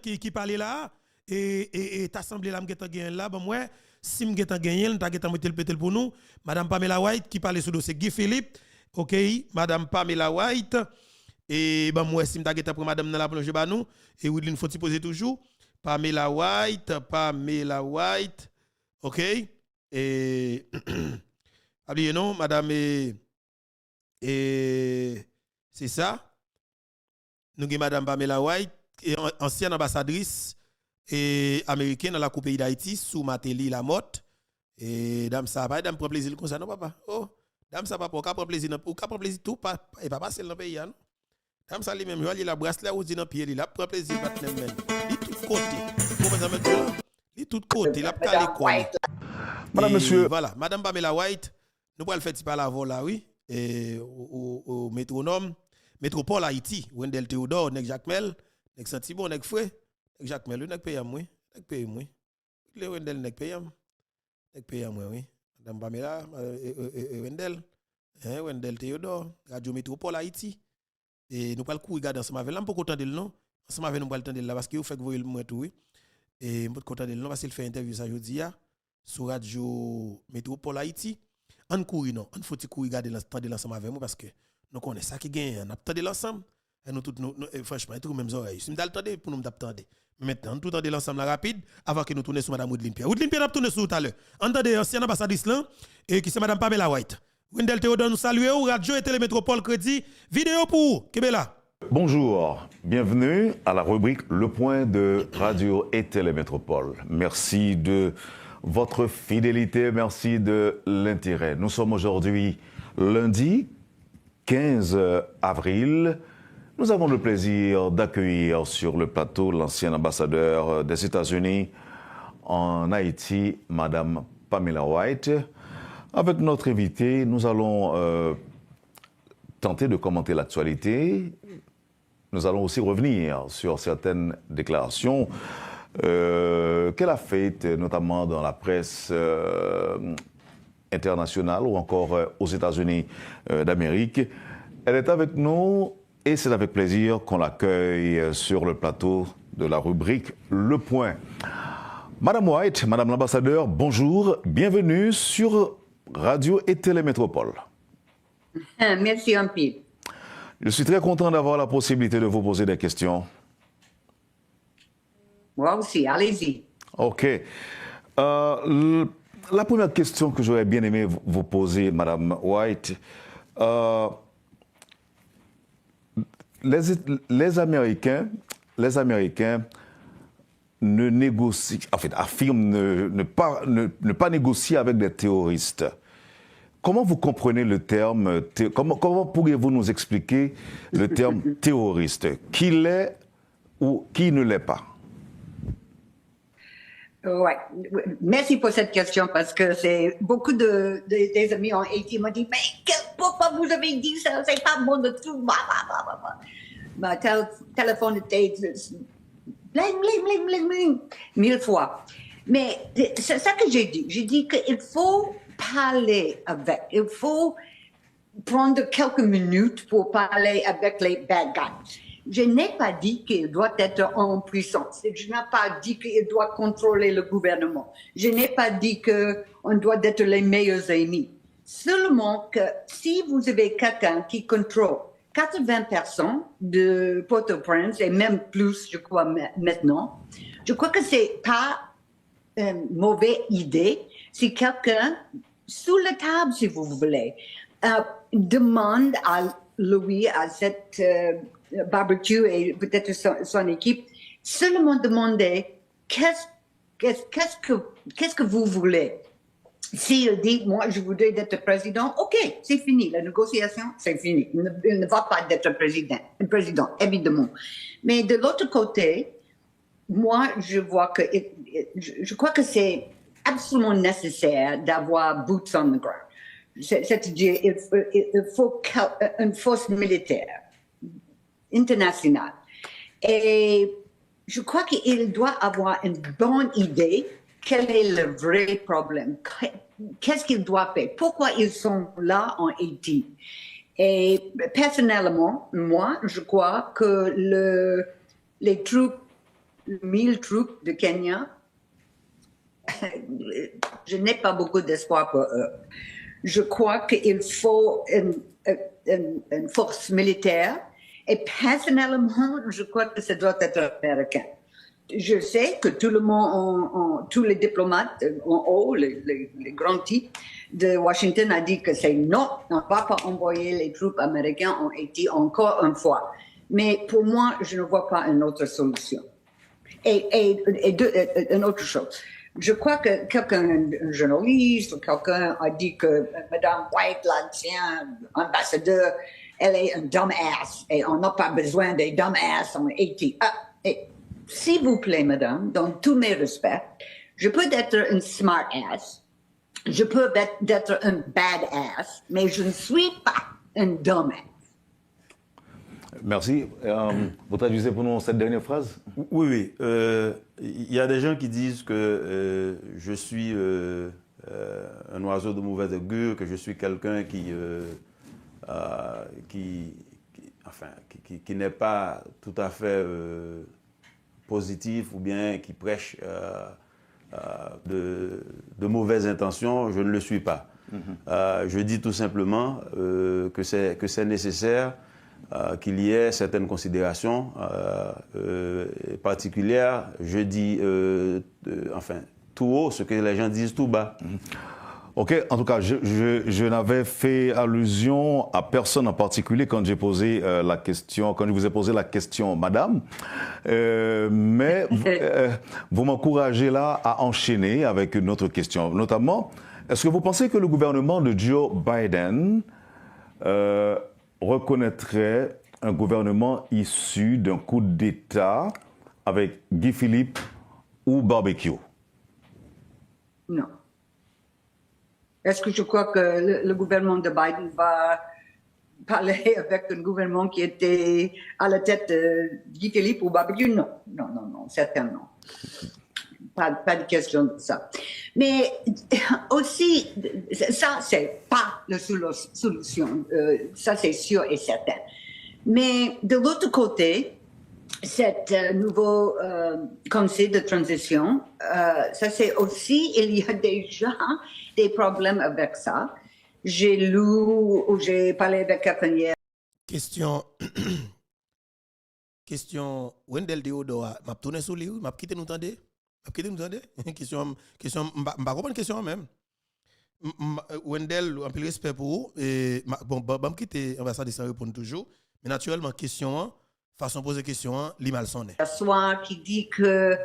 qui parlait là et t'assemblé là m'geta gagné là ben moi si m'geta gagné t'a geta mettre le pétel pour nous madame Pamela White qui parlait sur dossier Guy Philippe. OK, madame Pamela White et ben moi si m'ta geta pour madame dans la plonge ba nous et Woodline faut poser toujours Pamela White. OK? Et oubliez non madame et c'est ça nous avons madame Pamela White ancienne ambassadrice et américaine dans la coupe pays d'Haïti sous Matéli Lamotte et dame ça pas dame prend plaisir comme ça non papa oh dame ça papa prend plaisir ou prend plaisir tout pas et pas passer dans le pays non dame ça lui même il la bracelet ou dit dans pied il a prend plaisir maintenant même il tout côté il tout côté il a calé quoi Madame, monsieur. Voilà, madame Pamela White, nous allons faire par la vol là, oui, et au métronome, métropole Haïti, Wendel Théodore, Nek Jacmel, Nek Santibon, Nek Foué, Nek Jacmel, Nek Payam, oui, Nek Payam, oui. Le Wendel, Nek Payam, oui. Madame Pamela, Wendel, Wendel Théodore, Radio Métropole Haïti, et nous allons regarder ensemble avec là, pour content de le nom, ensemble avec nous allons attendre là, parce que vous faites que vous voyez le moins tout, oui, et nous content de le nom, parce qu'il fait interview ça aujourd'hui, sur Radio Métropole Haïti, on courir non, on faut courir regarder l'ensemble avec moi parce que nous connaissons ça qui gagne, on attend l'ensemble et nous tous franchement tous mêmes oreilles. Si nous attendre pour nous attendre. Maintenant, tout attendre l'ensemble rapide avant que nous tournions sur madame Woodline Pierre. Woodline Pierre n'a tourné sur tout à l'heure. Entendez ancienne ambassadrice là et qui c'est madame Pamela White. Wendel Théodore nous salue Radio et Télémétropole Crédit vidéo pour Kebela. Bonjour, bienvenue à la rubrique Le Point de Radio et Télémétropole. Merci de votre fidélité, merci de l'intérêt. Nous sommes aujourd'hui lundi 15 avril. Nous avons le plaisir d'accueillir sur le plateau l'ancien ambassadeur des États-Unis en Haïti, Madame Pamela White. Avec notre invité, nous allons tenter de commenter l'actualité. Nous allons aussi revenir sur certaines déclarations qu'elle a faites, notamment dans la presse internationale ou encore aux États-Unis d'Amérique. Elle est avec nous et c'est avec plaisir qu'on l'accueille sur le plateau de la rubrique Le Point. Madame White, Madame l'ambassadeur, bonjour, bienvenue sur Radio et Télémétropole. Merci un peu. Je suis très content d'avoir la possibilité de vous poser des questions. Moi aussi, allez-y. OK. La première question que j'aurais bien aimé vous poser, Madame White, les Américains ne négocient, en fait, affirment ne pas négocier avec des terroristes. Comment vous comprenez le terme, comment pourriez-vous nous expliquer le terme terroriste? Qui l'est ou qui ne l'est pas? Ouais. Merci pour cette question parce que c'est beaucoup des amis en Haïti m'ont dit mais pourquoi vous avez dit ça, c'est pas bon de tout, ma téléphone était bling bling bling bling 1000 fois. Mais c'est ça que j'ai dit qu'il faut parler avec, il faut prendre quelques minutes pour parler avec les bad guys. Je n'ai pas dit qu'il doit être en puissance. Je n'ai pas dit qu'il doit contrôler le gouvernement. Je n'ai pas dit qu'on doit être les meilleurs amis. Seulement que si vous avez quelqu'un qui contrôle 80% de Port-au-Prince et même plus, je crois, maintenant, je crois que c'est pas une mauvaise idée si quelqu'un, sous la table, si vous voulez, demande à Louis à cette barbecue et peut-être son équipe, seulement demander qu'est-ce que vous voulez. S'il dit, moi, je voudrais être président, OK, c'est fini. La négociation, c'est fini. Il ne va pas être président, évidemment. Mais de l'autre côté, moi, je crois que c'est absolument nécessaire d'avoir boots on the ground. C'est-à-dire, il faut une force militaire internationale. Et je crois qu'il doit avoir une bonne idée quel est le vrai problème, qu'est-ce qu'ils doivent faire, pourquoi ils sont là en Haïti. Et personnellement, moi, je crois que les troupes, 1000 troupes de Kenya, je n'ai pas beaucoup d'espoir pour eux. Je crois qu'il faut une force militaire. Et personnellement, je crois que ça doit être américain. Je sais que tout le monde, tous les diplomates en haut, les grands types de Washington a dit que c'est non, on ne va pas envoyer les troupes américaines en Haïti encore une fois. Mais pour moi, je ne vois pas une autre solution. Et une autre chose. Je crois que un journaliste ou quelqu'un a dit que Mme White, l'ancien ambassadeur, elle est un dumbass et on n'a pas besoin des dumbasses en Haïti. S'il vous plaît, madame, dans tous mes respects, je peux être une smart ass, je peux être un bad ass, mais je ne suis pas un dumbass. Merci. Vous traduisez pour nous cette dernière phrase? Oui. Il y a des gens qui disent que je suis un oiseau de mauvaise augure, que je suis quelqu'un qui n'est pas tout à fait positif ou bien qui prêche de mauvaises intentions. Je ne le suis pas. Je dis tout simplement que c'est nécessaire qu'il y ait certaines considérations particulières. Je dis, tout haut ce que les gens disent tout bas. Ok, en tout cas, je n'avais fait allusion à personne en particulier quand j'ai posé la question, quand je vous ai posé la question, madame. Mais vous m'encouragez là à enchaîner avec une autre question. Notamment, est-ce que vous pensez que le gouvernement de Joe Biden reconnaîtrait un gouvernement issu d'un coup d'État avec Guy Philippe ou barbecue? Non. Est-ce que je crois que le gouvernement de Biden va parler avec un gouvernement qui était à la tête de Guy Philippe ou barbecue? Non, certainement. Pas de question de ça. Mais aussi, ça, c'est pas la solution. Ça, c'est sûr et certain. Mais de l'autre côté, cet nouveau conseil de transition, ça c'est aussi, il y a déjà des problèmes avec ça. J'ai lu ou j'ai parlé avec quelqu'un hier. Question, Wendell Deodora, m'a tourné sur lui, m'a quitté nous entendez? Question, m'a comprendre question même. Wendell, un peu de respect pour vous. Et bon, m'a quitté ambassadeur sans répondre toujours. Mais naturellement, question, façon de poser question, li mal sonné. Le soir qui dit que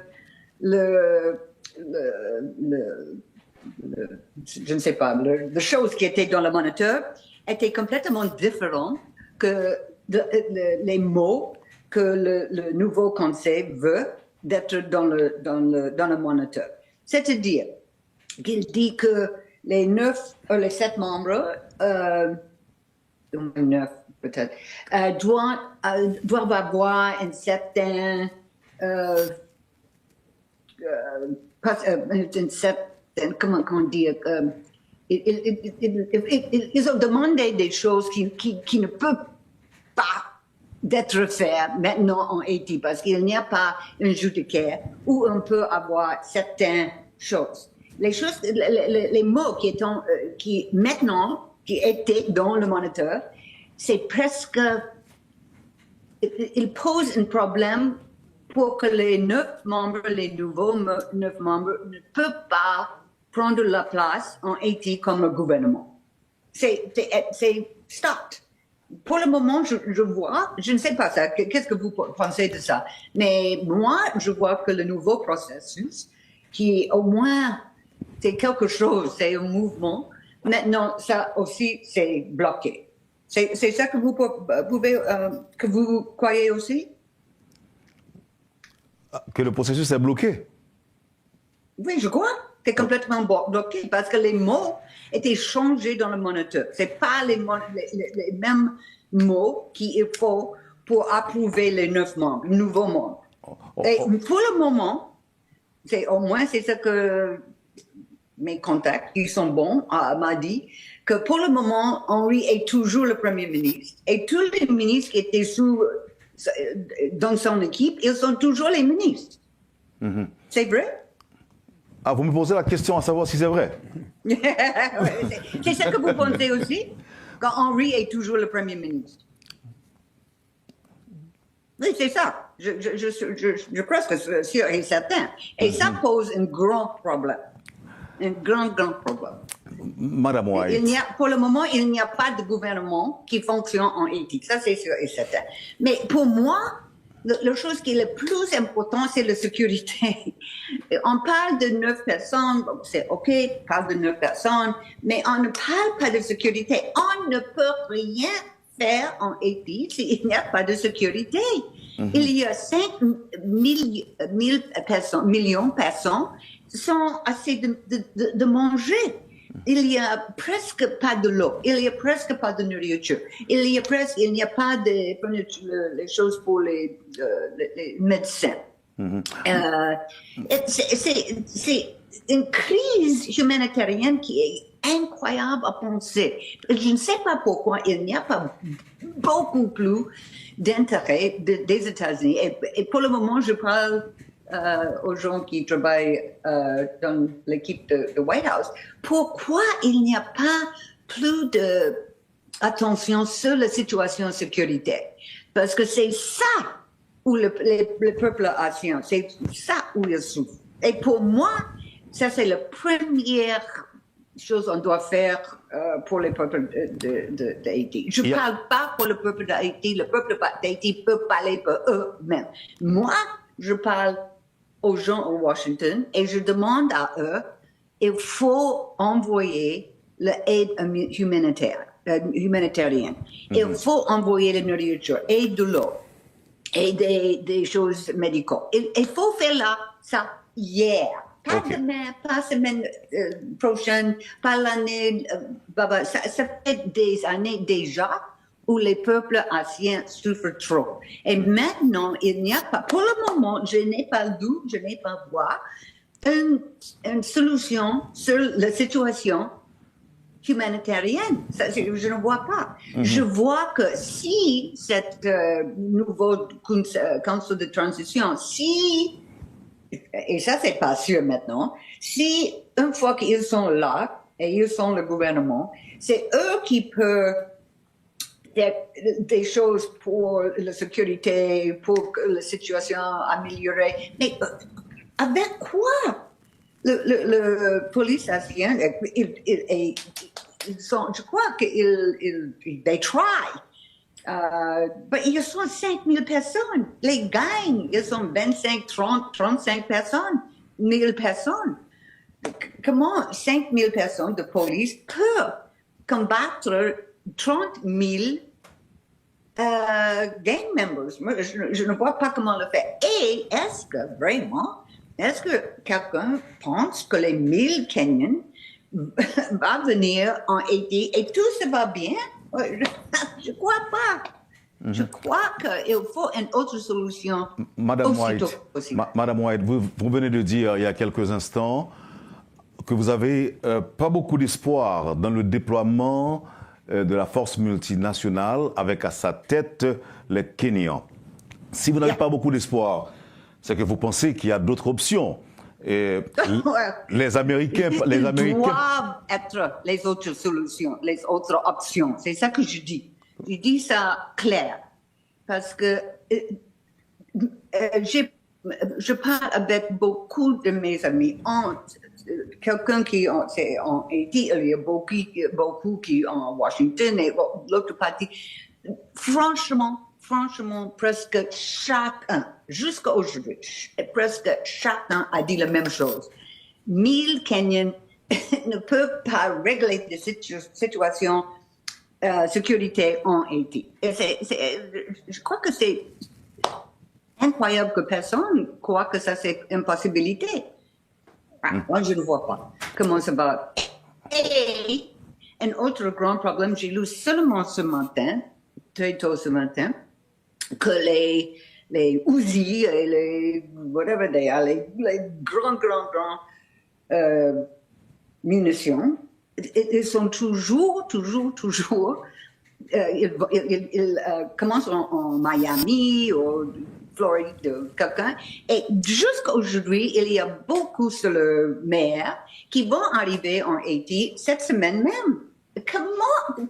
je ne sais pas, la chose qui était dans le moniteur était complètement différente que les mots que le nouveau conseil veut d'être dans le moniteur. C'est-à-dire qu'il dit que les 7 membres, 9 peut-être, doivent avoir un certain comment dire, ils ont demandé des choses qui ne peuvent pas d'être faites maintenant en Haïti parce qu'il n'y a pas un judiciaire où on peut avoir certaines choses. Les mots qui maintenant, qui étaient dans le moniteur, c'est presque, il pose un problème pour que les 9 membres, les nouveaux 9 membres, ne peuvent pas prendre la place en Haïti comme le gouvernement. C'est stopped. pour le moment, je vois, je ne sais pas ça, qu'est-ce que vous pensez de ça? Mais moi, je vois que le nouveau processus, qui au moins, c'est quelque chose, c'est un mouvement, maintenant, ça aussi, c'est bloqué. C'est ça que vous pouvez, que vous croyez aussi? Que le processus est bloqué. Oui, je crois. C'est complètement bloqué parce que les mots étaient changés dans le moniteur. C'est pas les mêmes mots qu'il faut pour approuver les 9 membres, les nouveaux membres. Et pour le moment, au moins c'est ce que mes contacts, qui sont bons, m'a dit, que pour le moment, Henri est toujours le Premier ministre. Et tous les ministres qui étaient dans son équipe, ils sont toujours les ministres. C'est vrai? Ah, vous me posez la question à savoir si c'est vrai. C'est ça que vous pensez aussi? Qu'Henri est toujours le Premier ministre. Oui, c'est ça. Je crois que c'est sûr et certain. Et ça pose un grand problème. Un grand problème. Madame White. Pour le moment, il n'y a pas de gouvernement qui fonctionne en Haïti. Ça, c'est sûr et certain. Mais pour moi, la chose qui est le plus important, c'est la sécurité. On parle de 9 personnes, c'est OK, on parle de 9 personnes, mais on ne parle pas de sécurité. On ne peut rien faire en Haïti s'il n'y a pas de sécurité. Il y a 5 millions de personnes qui sont assez de manger. Il n'y a presque pas de l'eau, il n'y a presque pas de nourriture, il n'y a pas de les choses pour les médecins. C'est une crise humanitaire qui est incroyable à penser. Je ne sais pas pourquoi il n'y a pas beaucoup plus d'intérêt des États-Unis. Et pour le moment, je parle aux gens qui travaillent dans l'équipe de White House, pourquoi il n'y a pas plus d'attention sur la situation sécuritaire? Parce que c'est ça où le peuple haïtien, c'est ça où il souffre. Et pour moi, ça c'est la première chose qu'on doit faire pour le peuple d'Haïti. Je ne parle pas pour le peuple d'Haïti, le peuple d'Haïti peut parler pour eux-mêmes. Moi, je parle aux gens à Washington et je demande à eux, il faut envoyer l'aide humanitairienne. Il faut envoyer la nourriture et de l'eau et des choses médicales. Il faut faire ça hier. Pas demain, pas semaine prochaine, pas l'année. Ça fait des années déjà où les peuples haïtiens souffrent trop. Et maintenant, il n'y a pas, pour le moment, je n'ai pas vu, je n'ai pas vu une solution sur la situation humanitarienne. Ça, je ne vois pas. Je vois que si cette nouveau conseil de transition, et ça c'est pas sûr maintenant, si une fois qu'ils sont là, et ils sont le gouvernement, c'est eux qui peuvent des choses pour la sécurité, pour que la situation améliorée. Mais avec quoi? Le police haïtien, je crois qu'ils try. Mais ils sont 5 000 personnes. Les gangs, ils sont 25, 30, 35 personnes, 1000 personnes. Comment 5 000 personnes de police peuvent combattre 30 000 gang members? Moi, je ne vois pas comment le faire. Et est-ce que quelqu'un pense que les 1000 Kenyans vont venir en Haïti et tout ça va bien? Je ne crois pas. Je crois qu'il faut une autre solution. Madame White, vous venez de dire il y a quelques instants que vous n'avez pas beaucoup d'espoir dans le déploiement de la force multinationale avec à sa tête les Kenyans. Si vous n'avez pas beaucoup d'espoir, c'est que vous pensez qu'il y a d'autres options. Et les Américains doivent être les autres solutions, les autres options. C'est ça que je dis. Je dis ça clair. Parce que je parle avec beaucoup de mes amis. Quelqu'un qui est en Haïti, il y a beaucoup qui sont en Washington et l'autre partie. franchement, presque chacun, jusqu'à aujourd'hui, presque chacun a dit la même chose. 1000 Kenyans ne peuvent pas régler des situations sécurité en Haïti. Et je crois que c'est incroyable que personne croit que ça c'est une possibilité. Moi, je ne vois pas comment ça va. Et un autre grand problème, j'ai lu seulement ce matin, très tôt ce matin, que les Uzi et les whatever they are, les grands munitions, ils sont toujours, ils commencent en Miami ou Floride, quelqu'un, et jusqu'à aujourd'hui, il y a beaucoup sur le mer qui vont arriver en Haïti cette semaine même.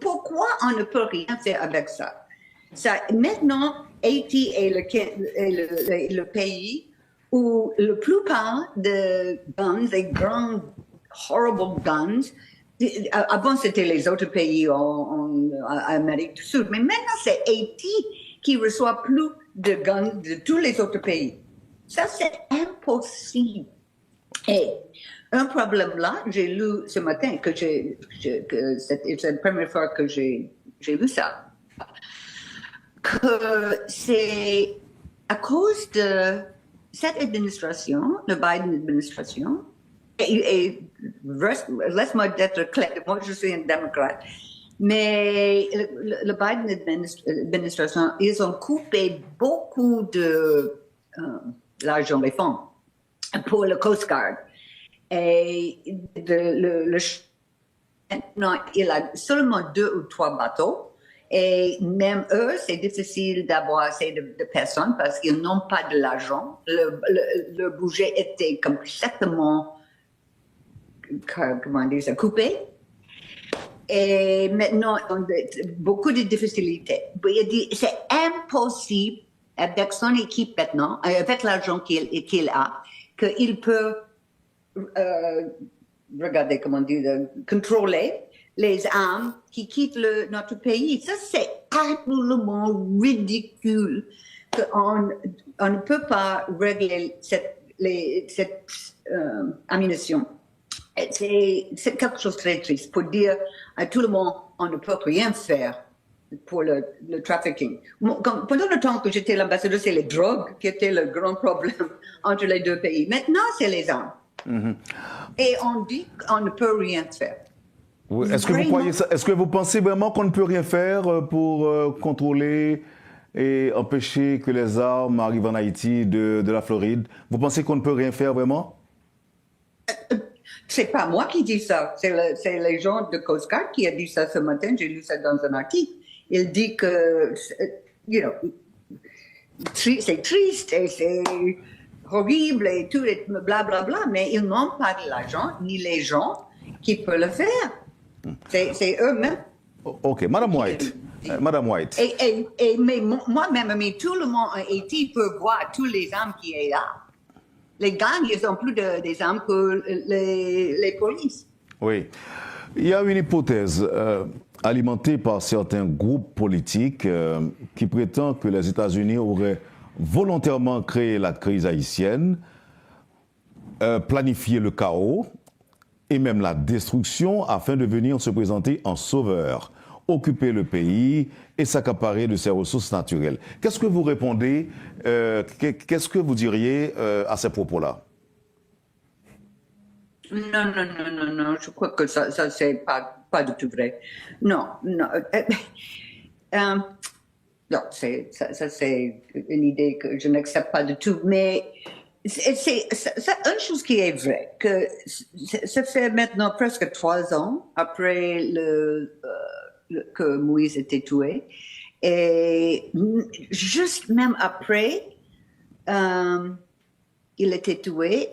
Pourquoi on ne peut rien faire avec ça? Maintenant, Haïti est le pays où la plupart des guns, des grands, horrible guns, avant c'était les autres pays en Amérique du Sud, mais maintenant c'est Haïti qui reçoit plus de guns de tous les autres pays. Ça, c'est impossible. Et un problème là, j'ai lu ce matin, que c'est la première fois que j'ai lu ça, que c'est à cause de cette administration, la Biden administration, et laisse-moi être clair, moi je suis un démocrate, mais le Biden administration, ils ont coupé beaucoup de l'argent, les fonds pour le Coast Guard. Et maintenant, il a seulement 2 ou 3 bateaux. Et même eux, c'est difficile d'avoir assez de personnes parce qu'ils n'ont pas de l'argent. Le budget était complètement, comment dire ça, coupé. Et maintenant, on a beaucoup de difficultés. Il dit, c'est impossible avec son équipe maintenant, avec l'argent qu'il a, qu'il peut, regardez comment dire, contrôler les armes qui quittent notre pays. Ça, c'est absolument ridicule qu'on ne peut pas régler cette ammunition. C'est quelque chose de très triste pour dire à tout le monde on ne peut rien faire pour le trafficking. Pendant le temps que j'étais l'ambassadeur, c'est les drogues qui étaient le grand problème entre les deux pays. Maintenant, c'est les armes. Et on dit qu'on ne peut rien faire. Oui. Est-ce que vous croyez ça? Est-ce que vous pensez vraiment qu'on ne peut rien faire pour contrôler et empêcher que les armes arrivent en Haïti de la Floride? Vous pensez qu'on ne peut rien faire vraiment? C'est pas moi qui dis ça, c'est les gens de Coast Guard qui a dit ça ce matin, j'ai lu ça dans un article. Il dit que, c'est triste et c'est horrible et tout, et blablabla, mais ils n'ont pas de l'argent, ni les gens qui peuvent le faire. C'est eux-mêmes. Ok, Madame White. Madame White. Mais moi-même, mais tout le monde en Haïti peut voir tous les armes qui sont là. Les gangs, ils ont plus des armes que les polices. Oui. Il y a une hypothèse alimentée par certains groupes politiques qui prétendent que les États-Unis auraient volontairement créé la crise haïtienne, planifié le chaos et même la destruction afin de venir se présenter en sauveur, occuper le pays et s'accaparer de ses ressources naturelles. Qu'est-ce que vous répondez, qu'est-ce que vous diriez à ces propos-là? Non, je crois que ça c'est pas du tout vrai. Non. Non, c'est une idée que je n'accepte pas du tout, mais c'est une chose qui est vraie, que ça fait maintenant presque 3 ans après que Moïse était tué, et juste même après il était tué,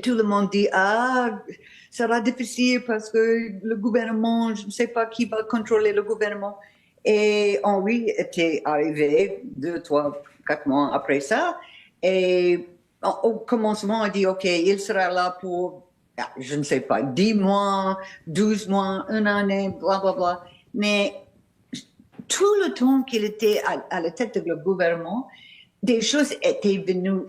tout le monde dit ça sera difficile parce que le gouvernement, je ne sais pas qui va contrôler le gouvernement. Et Henri était arrivé 2, 3, 4 mois après ça, et au commencement, on dit, OK, il sera là pour, je ne sais pas, 10 mois, 12 mois, 1 année, bla, bla, bla. Mais tout le temps qu'il était à la tête du gouvernement, des choses étaient venues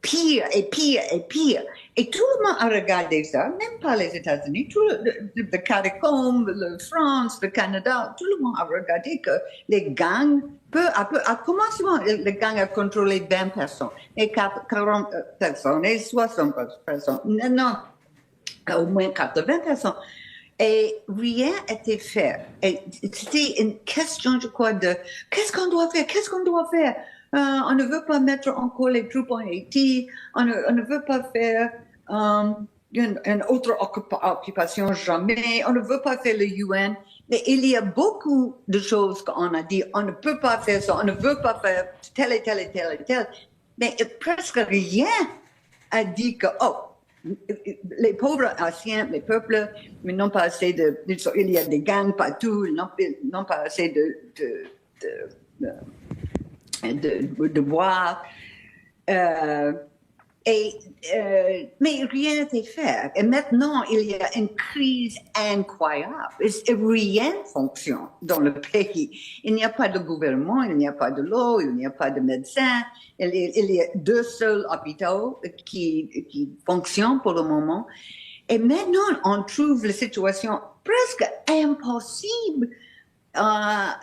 pire et pire et pire. Et tout le monde a regardé ça, même pas les États-Unis, tout le CARICOM, la France, le Canada, tout le monde a regardé que les gangs, peu à peu, à commencement, les gangs a contrôlé 20 personnes, et 40 personnes, et 60 personnes, non, au moins 80 personnes. Et rien n'était fait. Et c'était une question, je crois, de qu'est-ce qu'on doit faire, qu'est-ce qu'on doit faire. On ne veut pas mettre encore les troupes en Haïti, on ne veut pas faire une autre occupation jamais, on ne veut pas faire le UN. Mais il y a beaucoup de choses qu'on a dit, on ne peut pas faire ça, on ne veut pas faire tel et tel et tel et tel. Mais presque rien a dit que, oh, les pauvres Haïtiens, les peuples, mais n'ont pas assez de... Il y a des gangs partout, ils n'ont pas assez de boire. Mais rien n'était fait. Et maintenant, il y a une crise incroyable. Rien ne fonctionne dans le pays. Il n'y a pas de gouvernement, il n'y a pas de l'eau, il n'y a pas de médecins. Il y a 2 seuls hôpitaux qui fonctionnent pour le moment. Et maintenant, on trouve la situation presque impossible à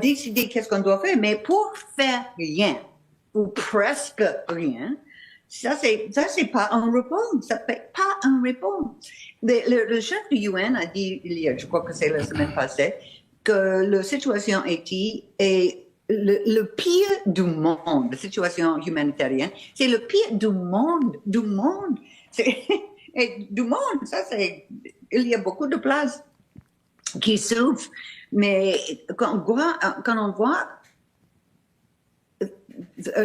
décider qu'est-ce qu'on doit faire. Mais pour faire rien, ou presque rien, ça c'est pas un réponse. Ça fait pas un réponse. Le chef du UN a dit, je crois que c'est la semaine passée, que la situation Haïti est le pire du monde, la situation humanitaire, c'est le pire du monde. Et du monde, ça c'est, il y a beaucoup de places qui souffrent, mais quand on voit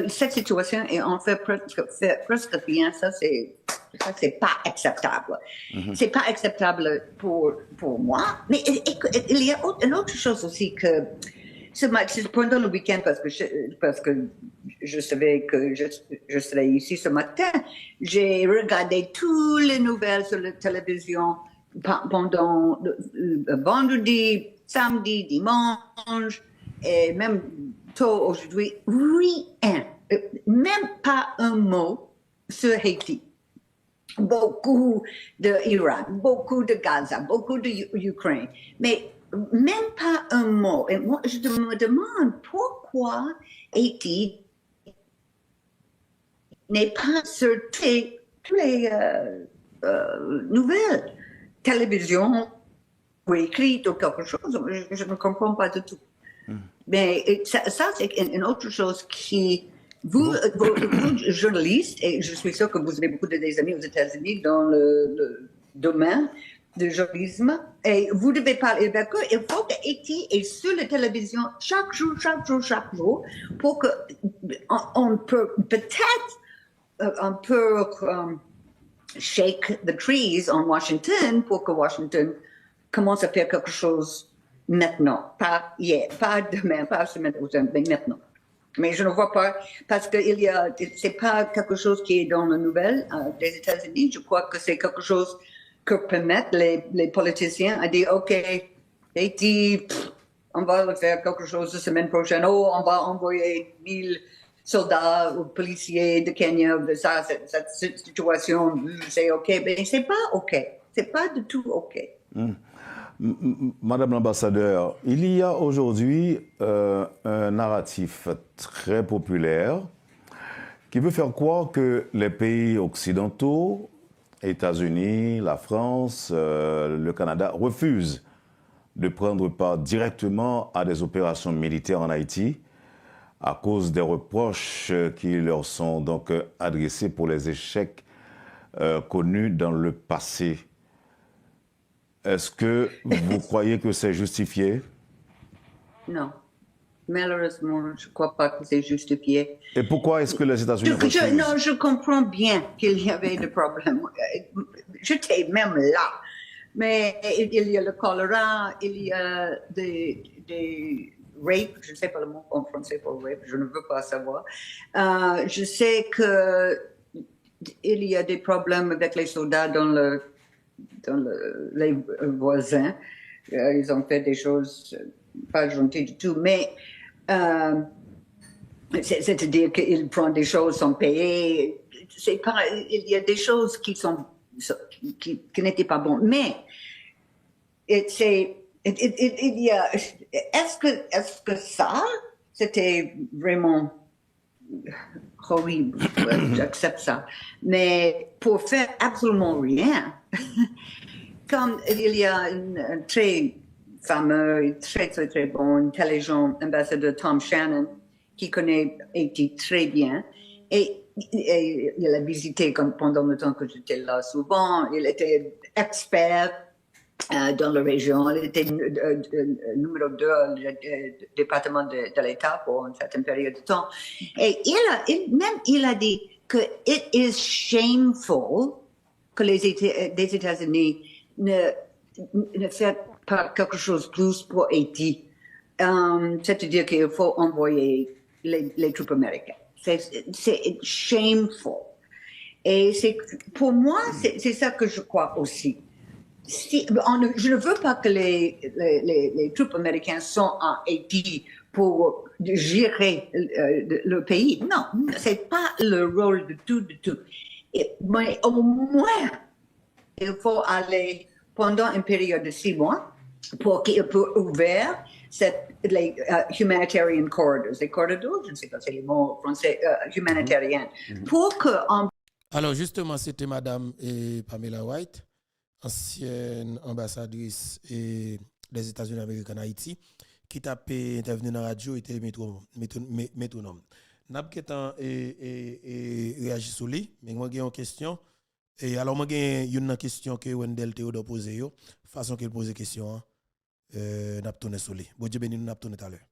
cette situation et on fait presque rien, ça c'est pas acceptable. C'est pas acceptable pour moi. Mais il y a une autre chose aussi que pendant le week-end, parce que je savais que je serais ici ce matin, j'ai regardé toutes les nouvelles sur la télévision pendant le vendredi, samedi, dimanche, et même tôt aujourd'hui, rien, même pas un mot sur Haïti. Beaucoup d'Iran, beaucoup de Gaza, beaucoup d'Ukraine, mais même pas un mot. Et moi, je me demande pourquoi Haïti n'est pas sur toutes les nouvelles, télévision ou écrites ou quelque chose. Je ne comprends pas du tout. Mais ça c'est une autre chose qui, vous, journalistes, et je suis sûre que vous avez beaucoup des amis aux États-Unis dans le domaine du journalisme, et vous devez parler avec eux. Il faut que Haïti est sur la télévision chaque jour, pour que on peut peut-être un peu shake the trees en Washington pour que Washington commence à faire quelque chose maintenant, pas hier, pas demain, pas la semaine prochaine, mais maintenant. Mais je ne vois pas, parce que c'est pas quelque chose qui est dans la nouvelle des États-Unis. Je crois que c'est quelque chose que permettent les politiciens à dire, OK, Haïti, on va le faire quelque chose la semaine prochaine. Oh, on va envoyer 1000 soldats ou policiers de Kenya. Ça, cette situation, c'est OK. Mais c'est pas OK. C'est pas du tout OK. Madame l'ambassadeur, il y a aujourd'hui un narratif très populaire qui veut faire croire que les pays occidentaux, États-Unis, la France, le Canada, refusent de prendre part directement à des opérations militaires en Haïti à cause des reproches qui leur sont donc adressés pour les échecs connus dans le passé. Est-ce que vous croyez que c'est justifié? Non. Malheureusement, je ne crois pas que c'est justifié. Et pourquoi est-ce que les États-Unis refusent? Non, je comprends bien qu'il y avait des problèmes. J'étais même là. Mais il y a le choléra, il y a des rapes, je ne sais pas le mot en français pour rape, je ne veux pas savoir. Je sais qu'il y a des problèmes avec les soldats dans les voisins. Ils ont fait des choses pas gentil du tout. Mais c'est-à-dire qu'il prend des choses sans payer. Il y a des choses qui n'étaient pas bonnes. Mais est-ce que ça, c'était vraiment horrible? J'accepte ça. Mais pour faire absolument rien, comme il y a un très fameux, très, très, très bon, intelligent ambassadeur Tom Shannon, qui connaît Haïti très bien, et il a visité pendant le temps que j'étais là souvent. Il était expert dans la région. Il était numéro 2 du département de l'État pour une certaine période de temps. Et il a dit que it is shameful que les États-Unis ne fassent pas quelque chose de plus pour Haïti. C'est-à-dire qu'il faut envoyer les troupes américaines. C'est shameful. Et pour moi, c'est ça que je crois aussi. Je ne veux pas que les troupes américaines soient en Haïti pour gérer le pays. Non, c'est pas le rôle de tout. Mais au moins, il faut aller pendant une période de 6 mois pour ouvrir les humanitarian corridors. Les corridors, je ne sais pas si c'est le mot français, humanitariens. Pour que... Alors justement, c'était Madame Pamela White, ancienne ambassadrice des États-Unis d'Amérique en Haïti, qui t'a intervenu dans la radio et métronome. N'a pas réagi sur lui, mais moi j'ai une question. Et alors moi j'ai une question que Wendell Théodore posée, façon qu'il pose question, n'a pas tourné sur lui. Bon Dieu béni, nous n'a pas tourné tout à l'heure.